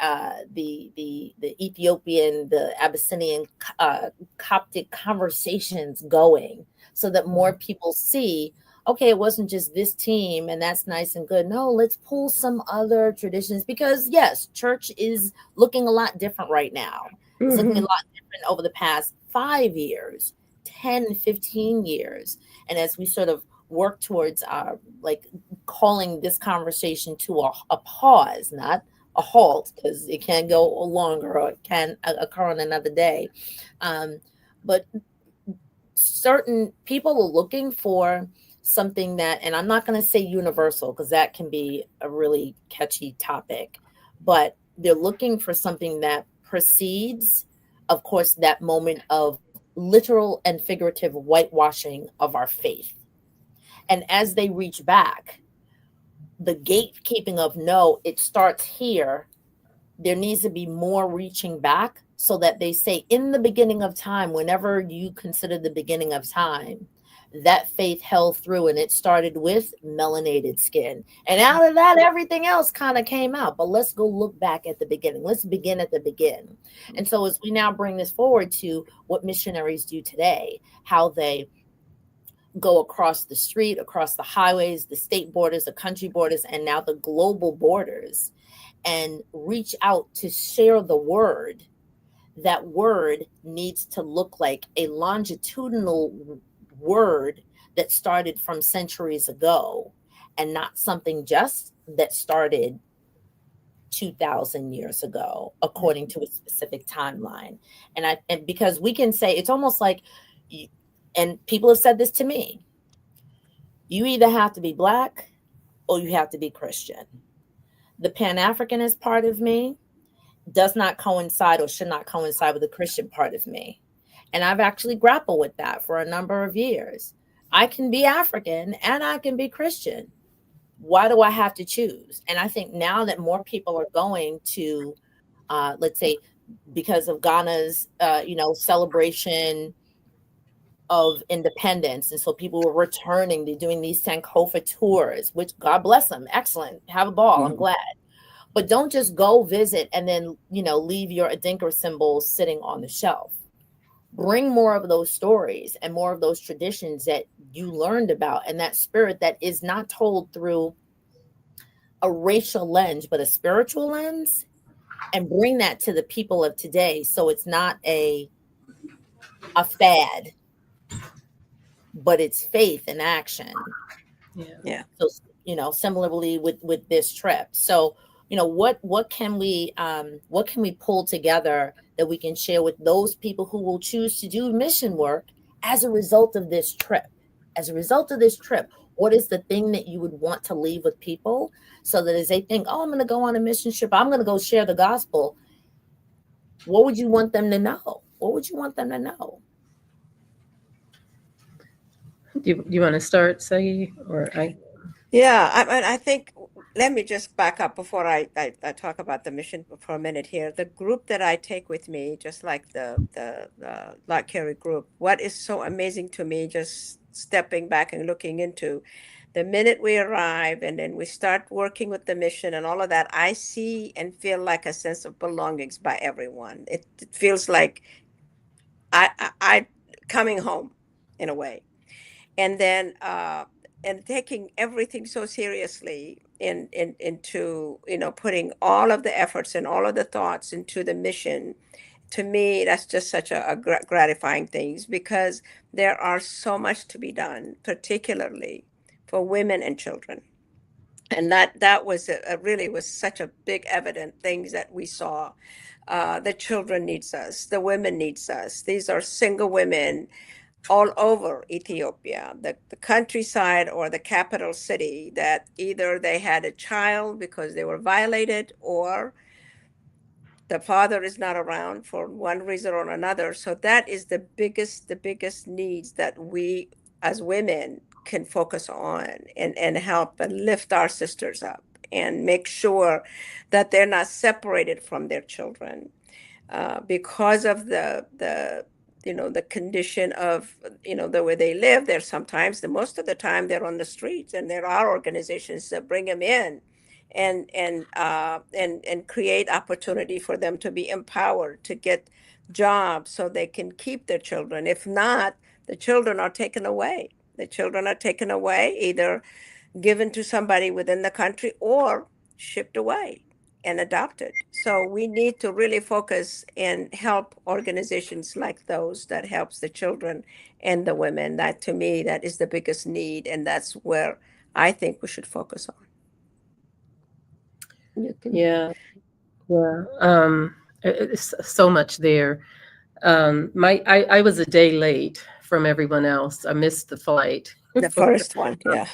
Ethiopian, the Abyssinian, Coptic conversations going, so that more people see, okay, it wasn't just this team and that's nice and good. No, let's pull some other traditions, because yes, church is looking a lot different right now. It's looking a lot different over the past 5 years, 10, 15 years. And as we sort of work towards calling this conversation to a pause, not a halt, because it can go longer or it can occur on another day. But certain people are looking for something that, and I'm not going to say universal because that can be a really catchy topic, but they're looking for something that precedes, of course, that moment of literal and figurative whitewashing of our faith. And as they reach back, the gatekeeping of, no, it starts here. There needs to be more reaching back, so that they say, in the beginning of time, whenever you consider the beginning of time, that faith held through, and it started with melanated skin. And out of that, everything else kind of came out. But let's go look back at the beginning. Let's begin at the beginning. And so as we now bring this forward to what missionaries do today, how they go across the street, across the highways, the state borders, the country borders, and now the global borders, and reach out to share the word. That word needs to look like a longitudinal word that started from centuries ago, and not something just that started 2,000 years ago, according to a specific timeline. And because we can say, it's almost like, and people have said this to me, you either have to be Black or you have to be Christian. The Pan-Africanist part of me does not coincide or should not coincide with the Christian part of me. And I've actually grappled with that for a number of years. I can be African and I can be Christian. Why do I have to choose? And I think now that more people are going to, let's say, because of Ghana's, celebration of independence, and so people were returning, they're doing these Sankofa tours, which God bless them, excellent, have a ball, I'm glad. But don't just go visit and then, leave your Adinkra symbols sitting on the shelf. Bring more of those stories and more of those traditions that you learned about, and that spirit that is not told through a racial lens, but a spiritual lens, and bring that to the people of today. So it's not a fad, but it's faith in action. Yeah. So, similarly with this trip. So, what can we pull together that we can share with those people who will choose to do mission work as a result of this trip? As a result of this trip, what is the thing that you would want to leave with people so that as they think, oh, I'm going to go on a mission trip, I'm going to go share the gospel. What would you want them to know? What would you want them to know? You want to start, Segi, or I? Yeah, I think, let me just back up before I talk about the mission for a minute here. The group that I take with me, just like the Lott Carey group, what is so amazing to me, just stepping back and looking into the minute we arrive and then we start working with the mission and all of that, I see and feel like a sense of belongings by everyone. It feels like I coming home in a way. And then and taking everything so seriously into putting all of the efforts and all of the thoughts into the mission. To me, that's just such a gratifying thing, because there are so much to be done, particularly for women and children. And that was really was such a big evident things that we saw. The children needs us, the women needs us. These are single women all over Ethiopia, the countryside or the capital city, that either they had a child because they were violated, or the father is not around for one reason or another. So that is the biggest needs that we as women can focus on and help and lift our sisters up and make sure that they're not separated from their children because of the condition of the way they live. They're sometimes, most of the time, they're on the streets, and there are organizations that bring them in and create opportunity for them to be empowered to get jobs so they can keep their children. If not, the children are taken away. The children are taken away, either given to somebody within the country or shipped away and adopted. So we need to really focus and help organizations like those that helps the children and the women. That, to me, that is the biggest need, and that's where I think we should focus on. Yeah. It's so much there. I was a day late from everyone else. I missed the flight. The first one, yeah.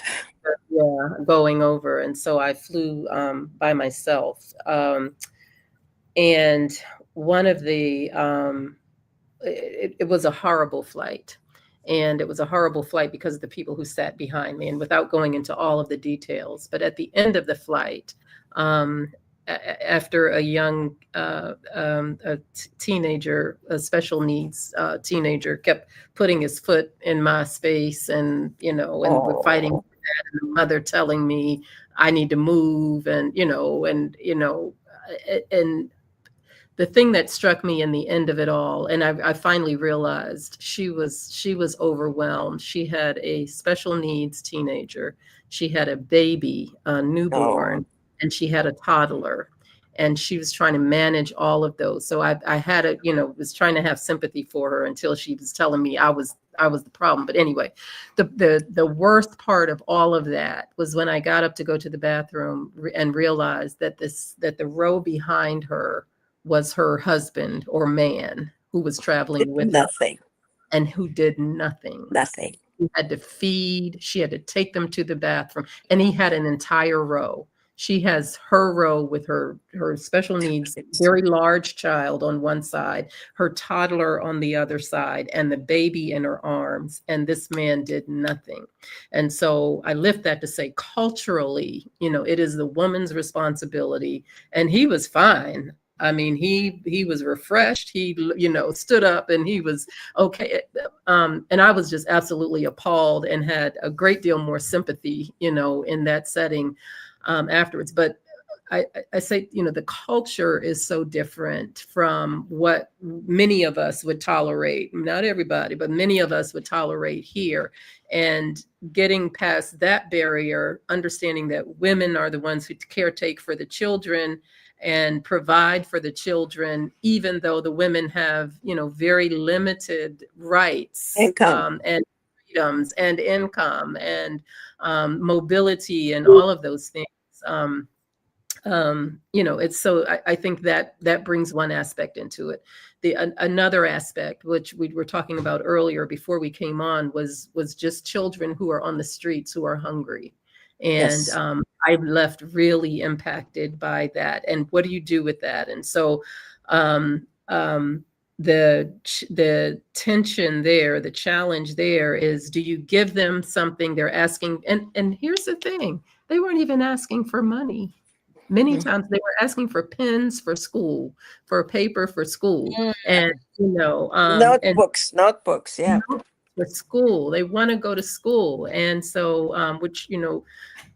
Yeah, going over, and so I flew by myself. And one of the it was a horrible flight. And it was a horrible flight because of the people who sat behind me, and without going into all of the details. But at the end of the flight, after a young teenager, a special needs teenager, kept putting his foot in my space, and we're fighting with that, and the mother telling me I need to move, and the thing that struck me in the end of it all, and I finally realized she was overwhelmed. She had a special needs teenager. She had a baby, a newborn, and she had a toddler, and she was trying to manage all of those. So I had was trying to have sympathy for her until she was telling me I was the problem. But anyway, the worst part of all of that was when I got up to go to the bathroom and realized that the row behind her was her husband or man who was traveling with nothing her, and who did nothing. Nothing. He had to feed, she had to take them to the bathroom, and he had an entire row. She has her row with her special needs, very large child on one side, her toddler on the other side, and the baby in her arms. And this man did nothing. And so I lift that to say, culturally, it is the woman's responsibility. And he was fine. I mean, he was refreshed. He, stood up, and he was okay. And I was just absolutely appalled and had a great deal more sympathy, in that setting afterwards. But I say, the culture is so different from what many of us would tolerate. Not everybody, but many of us would tolerate here. And getting past that barrier, understanding that women are the ones who caretake for the children and provide for the children, even though the women have, very limited rights, Income. and freedoms and income and mobility and all of those things. It's so I think that brings one aspect into it. Another aspect, which we were talking about earlier before we came on, was just children who are on the streets who are hungry. And Yes. I've left really impacted by that. And what do you do with that? And so the tension there, the challenge there is, do you give them something they're asking? And here's the thing, they weren't even asking for money. Many times they were asking for pens for school, for paper for school, and Notebooks, yeah. for school. They want to go to school, and so which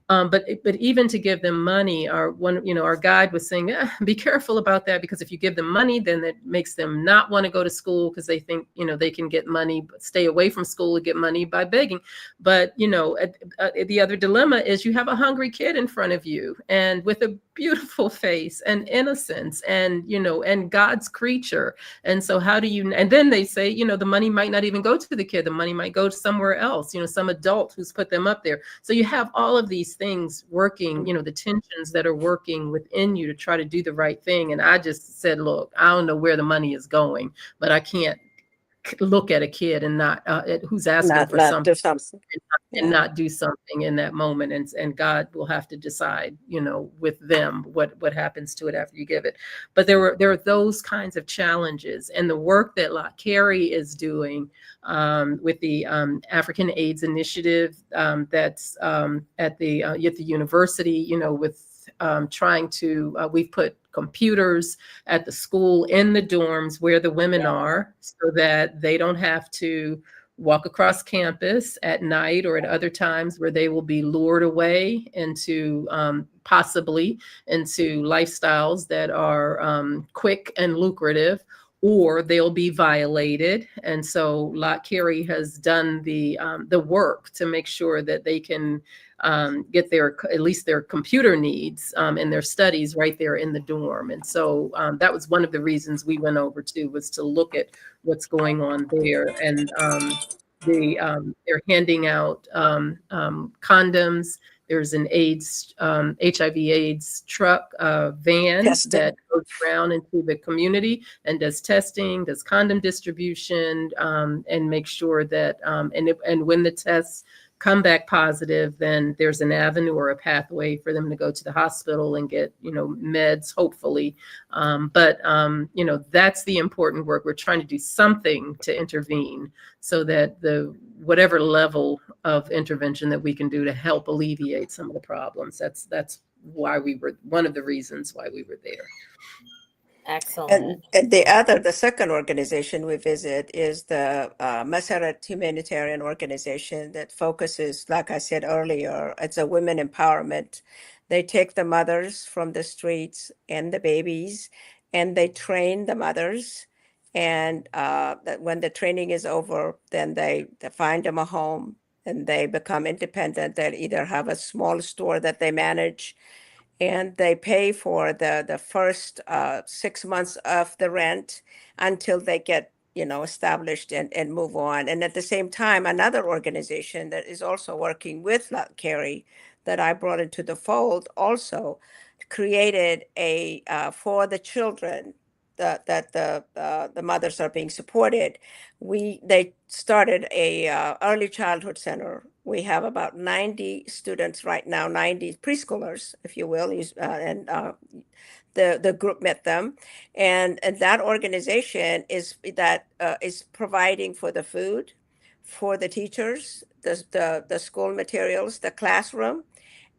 but even to give them money, our guide was saying, be careful about that, because if you give them money, then it makes them not want to go to school, because they think they can get money, but stay away from school and get money by begging. But the other dilemma is, you have a hungry kid in front of you, and with a beautiful face and innocence, and and God's creature. And so how do you? And then they say, the money might not even go to the kid. The money might go to somewhere else. Some adult who's put them up there. So you have all of these things working, the tensions that are working within you to try to do the right thing. And I just said, look, I don't know where the money is going, but I can't look at a kid and not who's asking for something, do something. And not do something in that moment. And God will have to decide, with them what happens to it after you give it. But there are those kinds of challenges, and the work that Lott Carey is doing with the African AIDS Initiative, that's at the university, with trying to, we've put computers at the school in the dorms where the women are, so that they don't have to walk across campus at night or at other times where they will be lured away into possibly into lifestyles that are quick and lucrative, or they'll be violated. And so Lott Carey has done the work to make sure that they can get at least their computer needs and their studies right there in the dorm. And so that was one of the reasons we went over to, was to look at what's going on there. And they're handing out condoms. There's an HIV/AIDS truck van Testing. that goes around into the community and does testing, does condom distribution, and make sure that and when the tests come back positive, then there's an avenue or a pathway for them to go to the hospital and get, meds, hopefully. But that's the important work. We're trying to do something to intervene, so that whatever level of intervention that we can do to help alleviate some of the problems. That's why one of the reasons why we were there. Excellent. And the second organization we visit is the Maseret Humanitarian Organization that focuses, like I said earlier, it's a women empowerment. They take the mothers from the streets and the babies, and they train the mothers. And that when the training is over, then they find them a home, and they become independent. They'll either have a small store that they manage, and they pay for the first 6 months of the rent until they get established and move on. And at the same time, another organization that is also working with Lott Carey, that I brought into the fold, also created a for the children that the mothers are being supported. They started a early childhood center. We have about 90 students right now, 90 preschoolers, if you will, and the group met them, and that organization is providing for the food, for the teachers, the school materials, the classroom,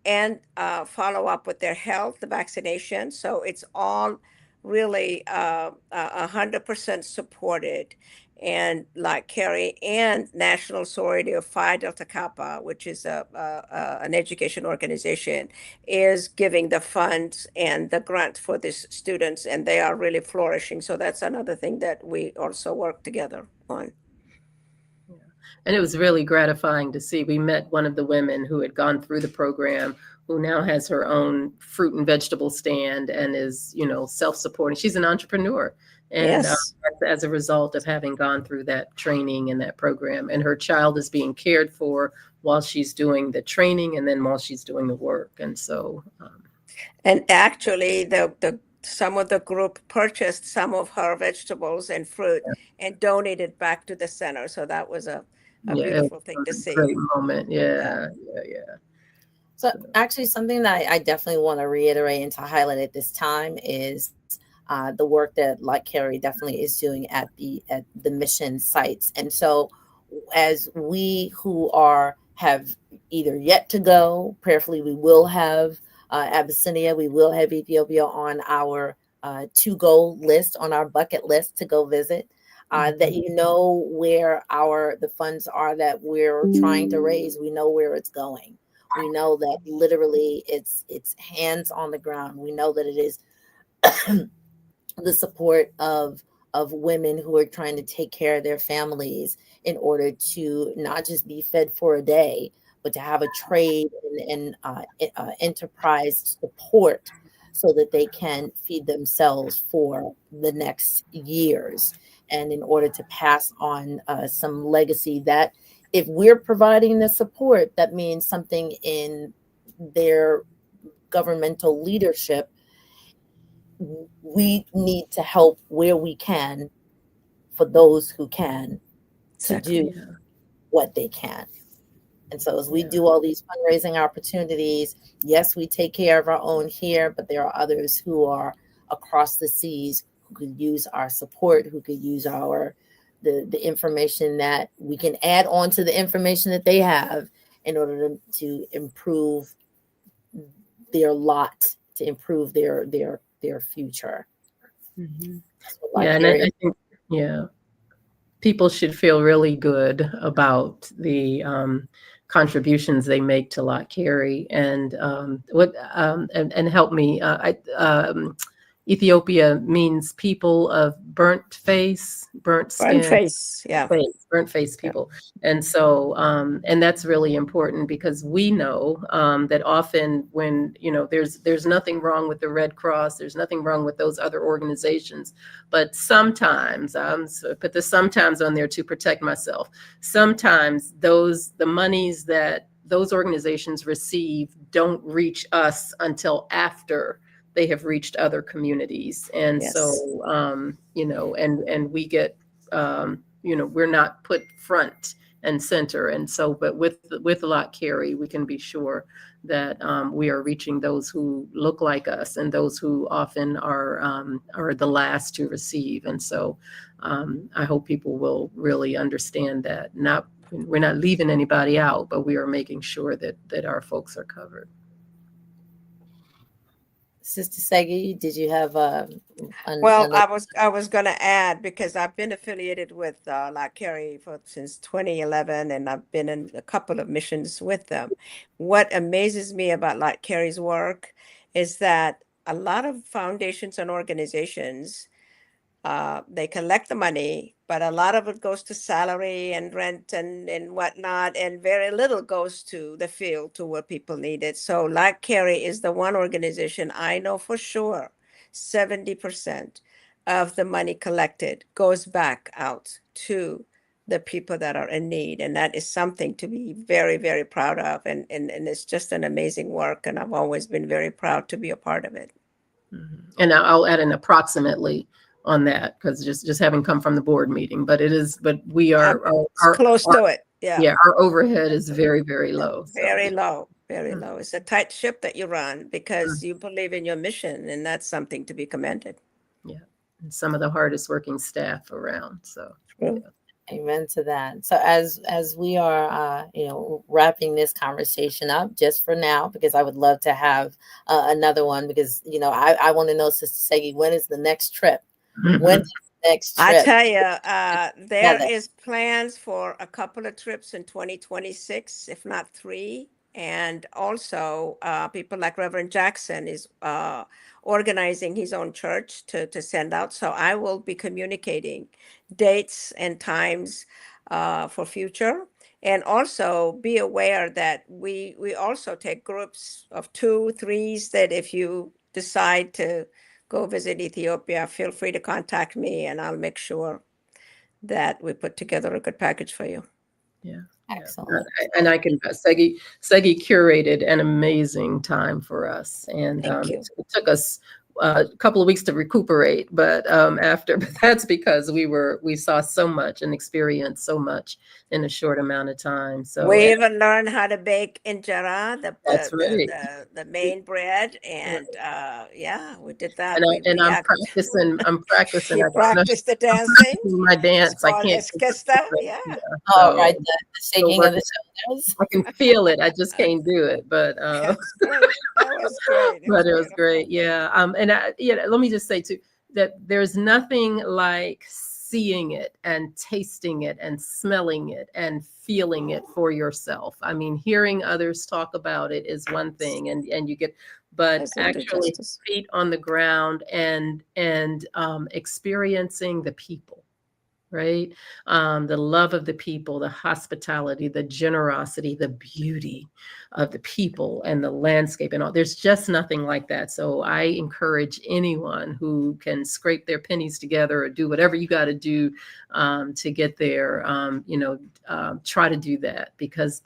and follow up with their health, the vaccination. So it's all really 100% supported. And Lott Carey and National Sorority of Phi Delta Kappa, which is an education organization, is giving the funds and the grant for these students, and they are really flourishing. So that's another thing that we also work together on. Yeah. And it was really gratifying to see. We met one of the women who had gone through the program, who now has her own fruit and vegetable stand and is, self-supporting. She's an entrepreneur. And Yes. as a result of having gone through that training and that program, and her child is being cared for while she's doing the training and then while she's doing the work. And so, and actually some of the group purchased some of her vegetables and fruit and donated back to the center. So that was a beautiful thing to see. Great moment. Yeah. So actually something that I definitely want to reiterate and to highlight at this time is the work that Lott Carey definitely is doing at the mission sites. And so as we who have either yet to go, prayerfully we will have Abyssinia, we will have Ethiopia on our to-go list, on our bucket list to go visit, that where the funds are that we're trying to raise. We know where it's going. We know that literally it's hands on the ground. We know that it is the support of women who are trying to take care of their families in order to not just be fed for a day, but to have a trade and enterprise support so that they can feed themselves for the next years. And in order to pass on some legacy that, if we're providing the support, that means something in their governmental leadership. We need to help where we can for those who can to do what they can. And so as we do all these fundraising opportunities, yes, we take care of our own here, but there are others who are across the seas who could use our support, who could use the information that we can add on to the information that they have in order to improve their lot, to improve their future. And I think, people should feel really good about the contributions they make to Lott Carey, and help me. Ethiopia means people of burnt skin, burnt face people. And so, and that's really important because we know that often when, there's nothing wrong with the Red Cross, there's nothing wrong with those other organizations, but sometimes, so I put the sometimes on there to protect myself. Sometimes the monies that those organizations receive don't reach us until after they have reached other communities. And so, and we get, we're not put front and center. And so, but with Lott Carey, we can be sure that we are reaching those who look like us and those who often are the last to receive. And so I hope people will really understand that we're not leaving anybody out, but we are making sure that our folks are covered. Sister Segi, did you have I was going to add, because I've been affiliated with Lott Carey since 2011, and I've been in a couple of missions with them. What amazes me about Lott Carey's work is that a lot of foundations and organizations, they collect the money, but a lot of it goes to salary and rent and whatnot, and very little goes to the field, to where people need it. So Lott Carey is the one organization I know for sure 70% of the money collected goes back out to the people that are in need. And that is something to be very, very proud of. And it's just an amazing work. And I've always been very proud to be a part of it. And I'll add an approximately on that, because just having come from the board meeting, but we are close to it. Yeah. Our overhead is very, very low. Very low. It's a tight ship that you run because you believe in your mission, and that's something to be commended. Yeah. And some of the hardest working staff around. So, Amen to that. So as we are, wrapping this conversation up just for now, because I would love to have another one, because I want to know, Sister Segi, when is the next trip? When is the next I trip? tell you, there is plans for a couple of trips in 2026, if not 3. And also, people like Reverend Jackson is organizing his own church to send out. So I will be communicating dates and times for future. And also be aware that we also take groups of 2, 3s, that if you decide to go visit Ethiopia, feel free to contact me and I'll make sure that we put together a good package for you. Yeah. Excellent. And I confess, Segi curated an amazing time for us. And Thank you. it took us a couple of weeks to recuperate, but that's because we saw so much and experienced so much in a short amount of time. So we even learned how to bake injera, that's right. the main bread, and we did that. And I'm practicing. You practiced the dancing. My dance. I can't. Eskista. Yeah. Oh, right. The shaking of the shoulders. I can feel it. I just can't do it. But That's great. That was great. But it was great. Yeah. Let me just say too that there's nothing like seeing it and tasting it and smelling it and feeling it for yourself. I mean, hearing others talk about it is one thing, and you get, but actually feet on the ground and experiencing the people. Right? The love of the people, the hospitality, the generosity, the beauty of the people and the landscape and all. There's just nothing like that. So I encourage anyone who can scrape their pennies together or do whatever you got to do to get there, try to do that, because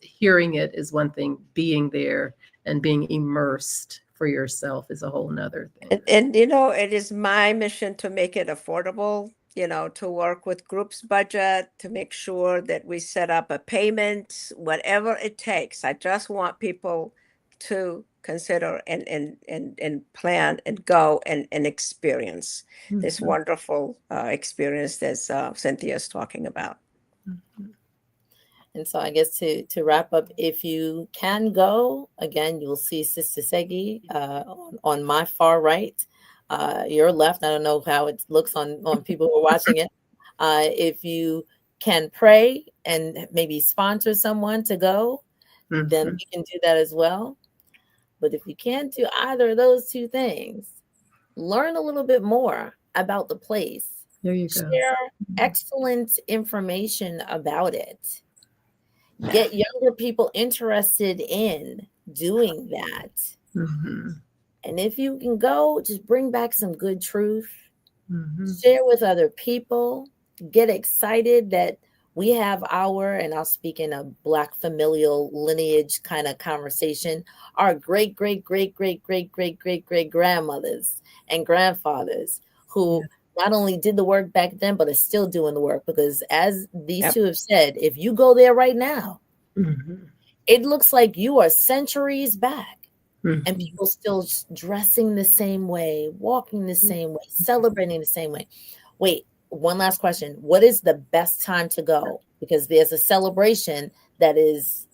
hearing it is one thing, being there and being immersed for yourself is a whole nother thing. And it is my mission to make it affordable, to work with groups budget, to make sure that we set up a payment, whatever it takes. I just want people to consider and plan and go and experience this wonderful experience that Cynthia is talking about. And so I guess to wrap up, if you can go, again, you'll see Sister Segi on my far right. Your left, I don't know how it looks on people who are watching it. If you can pray and maybe sponsor someone to go, then we can do that as well. But if you can't do either of those two things, learn a little bit more about the place. There you go. Share excellent information about it. Get younger people interested in doing that. And if you can go, just bring back some good truth. Share with other people. Get excited that we have and I'll speak in a Black familial lineage kind of conversation, our great grandmothers and grandfathers who not only did the work back then, but are still doing the work. Because as these two have said, if you go there right now, it looks like you are centuries back. And people still dressing the same way, walking the same way, celebrating the same way. Wait, one last question. What is the best time to go? Because there's a celebration that is.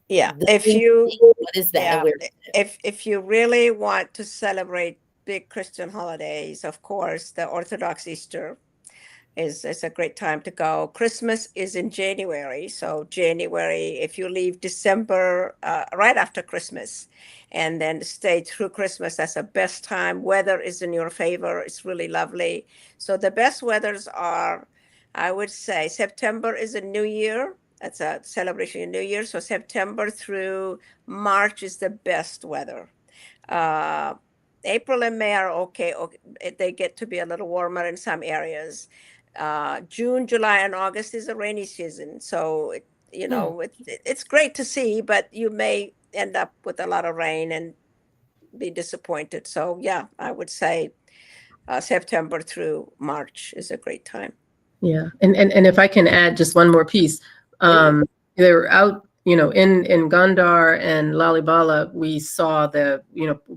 What is that? If you really want to celebrate big Christian holidays, of course, the Orthodox Easter is a great time to go. Christmas is in January. So January, if you leave December, right after Christmas, and then stay through Christmas, that's the best time. Weather is in your favor. It's really lovely. So the best weathers are, I would say, September is a new year. That's a celebration of New Year. So September through March is the best weather. April and May are okay. They get to be a little warmer in some areas. June, July, and August is a rainy season. So, it's great to see, but you may end up with a lot of rain and be disappointed. So, I would say September through March is a great time. Yeah. And if I can add just one more piece, they're out in Gondar and Lalibela, we saw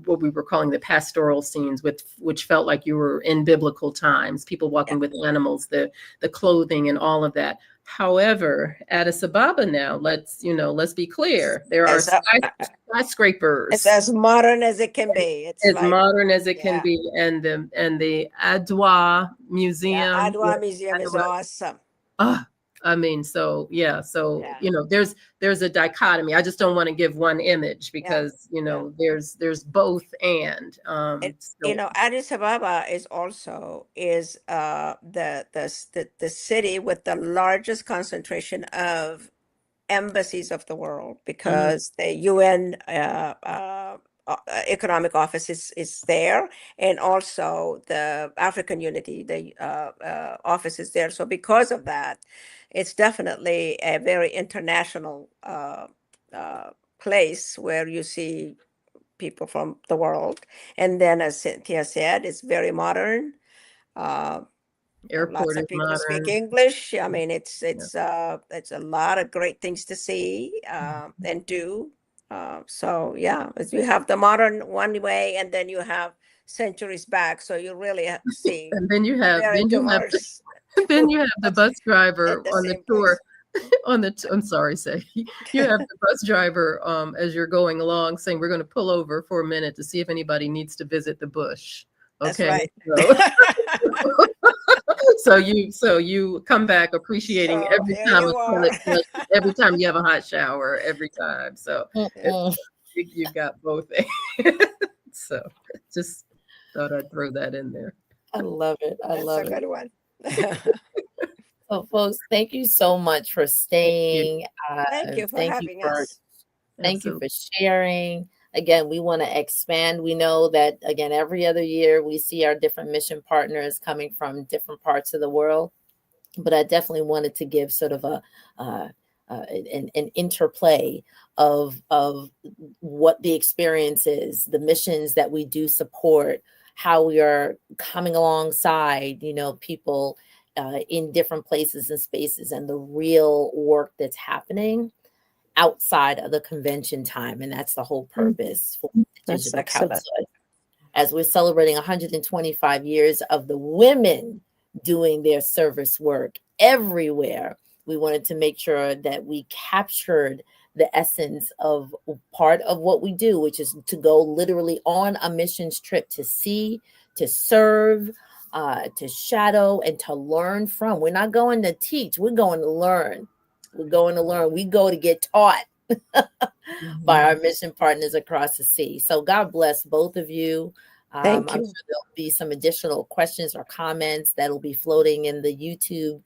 what we were calling the pastoral scenes, which felt like you were in biblical times, people walking with animals, the clothing and all of that. However, Addis Ababa now, let's be clear, there are skyscrapers. It's as modern as it can be. It's as modern as it can be, and the Adwa Museum. Yeah, Adwa Museum is awesome. I mean, there's a dichotomy. I just don't want to give one image because there's both and. Addis Ababa is also the city with the largest concentration of embassies of the world, because the UN economic office is there, and also the African Unity, the office is there. So because of that, it's definitely a very international place where you see people from the world. And then, as Cynthia said, it's very modern. Airport lots of people speak English. I mean, it's a lot of great things to see and do. So you have the modern one way, and then you have centuries back. So you really see. And then you have the bus driver on the tour. I'm sorry, Segi. You have the bus driver as you're going along saying, we're going to pull over for a minute to see if anybody needs to visit the bush. Okay. That's right. So you come back appreciating every time you have a hot shower, every time. So you got both. So just thought I'd throw that in there. I love it. That's a good one. So, folks, thank you so much for staying. Thank you for having us. Thank you for sharing. Again, we want to expand. We know that, again, every other year we see our different mission partners coming from different parts of the world. But I definitely wanted to give sort of an interplay of what the experience is, the missions that we do support, how we are coming alongside, people in different places and spaces, and the real work that's happening outside of the convention time. And that's the whole purpose for the Digital Couch. As we're celebrating 125 years of the women doing their service work everywhere, we wanted to make sure that we captured the essence of part of what we do, which is to go literally on a missions trip to see, to serve, to shadow, and to learn from. We're not going to teach, we're going to learn. We're going to learn. We go to get taught by our mission partners across the sea. So God bless both of you. Thank you. I'm sure there'll be some additional questions or comments that'll be floating in the YouTube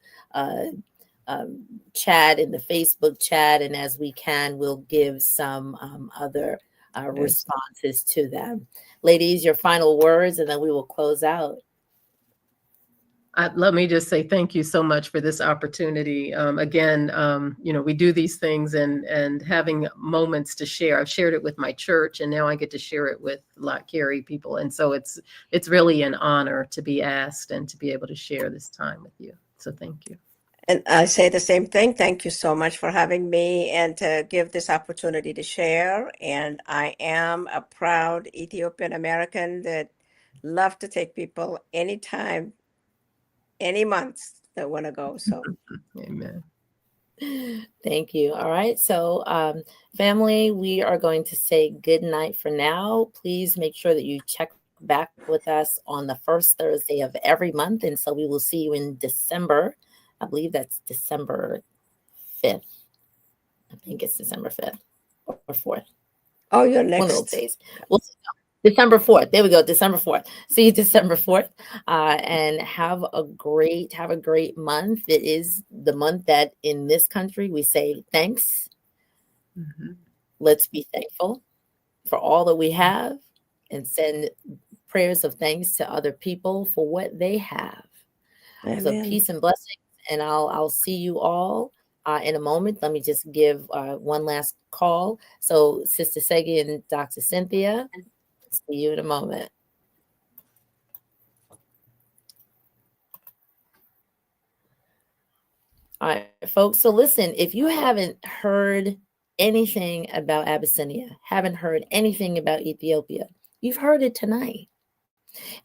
chat, in the Facebook chat. And as we can, we'll give some other responses to them. Ladies, your final words, and then we will close out. Let me just say thank you so much for this opportunity. Again, we do these things and having moments to share. I've shared it with my church, and now I get to share it with Lott Carey people. And so it's really an honor to be asked and to be able to share this time with you. So thank you. And I say the same thing. Thank you so much for having me and to give this opportunity to share. And I am a proud Ethiopian American that love to take people anytime, any month that want to go. So amen. Thank you. All right. So family, we are going to say good night for now. Please make sure that you check back with us on the first Thursday of every month. And so we will see you in December. I believe that's December 5th. I think it's December 5th or 4th. Oh, you're next. One of those days. December 4th. There we go. December 4th. See you December 4th. And have a great month. It is the month that in this country we say thanks. Mm-hmm. Let's be thankful for all that we have and send prayers of thanks to other people for what they have. Amen. So peace and blessings. And I'll see you all in a moment. Let me just give one last call. So Sister Segi and Dr. Cynthia, see you in a moment. All right, folks. So listen, if you haven't heard anything about Abyssinia, haven't heard anything about Ethiopia, you've heard it tonight.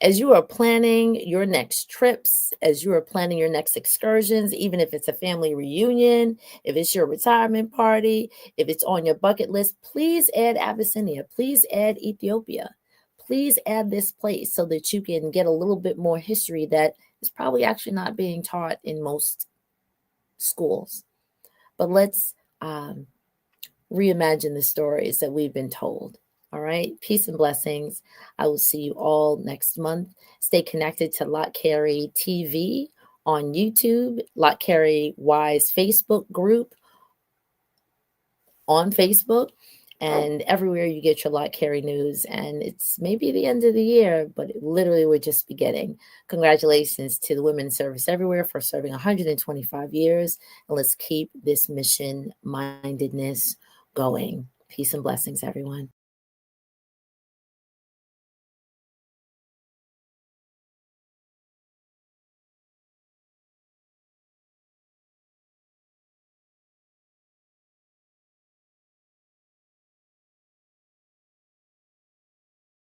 As you are planning your next trips, as you are planning your next excursions, even if it's a family reunion, if it's your retirement party, if it's on your bucket list, please add Abyssinia. Please add Ethiopia. Please add this place so that you can get a little bit more history that is probably actually not being taught in most schools. But let's reimagine the stories that we've been told. All right. Peace and blessings. I will see you all next month. Stay connected to Lott Carey TV on YouTube, Lott Carey Wise Facebook group on Facebook, and everywhere you get your Lott Carey news. And it's maybe the end of the year, but literally we're just beginning. Congratulations to the Women's Service Everywhere for serving 125 years. And let's keep this mission mindedness going. Peace and blessings, everyone.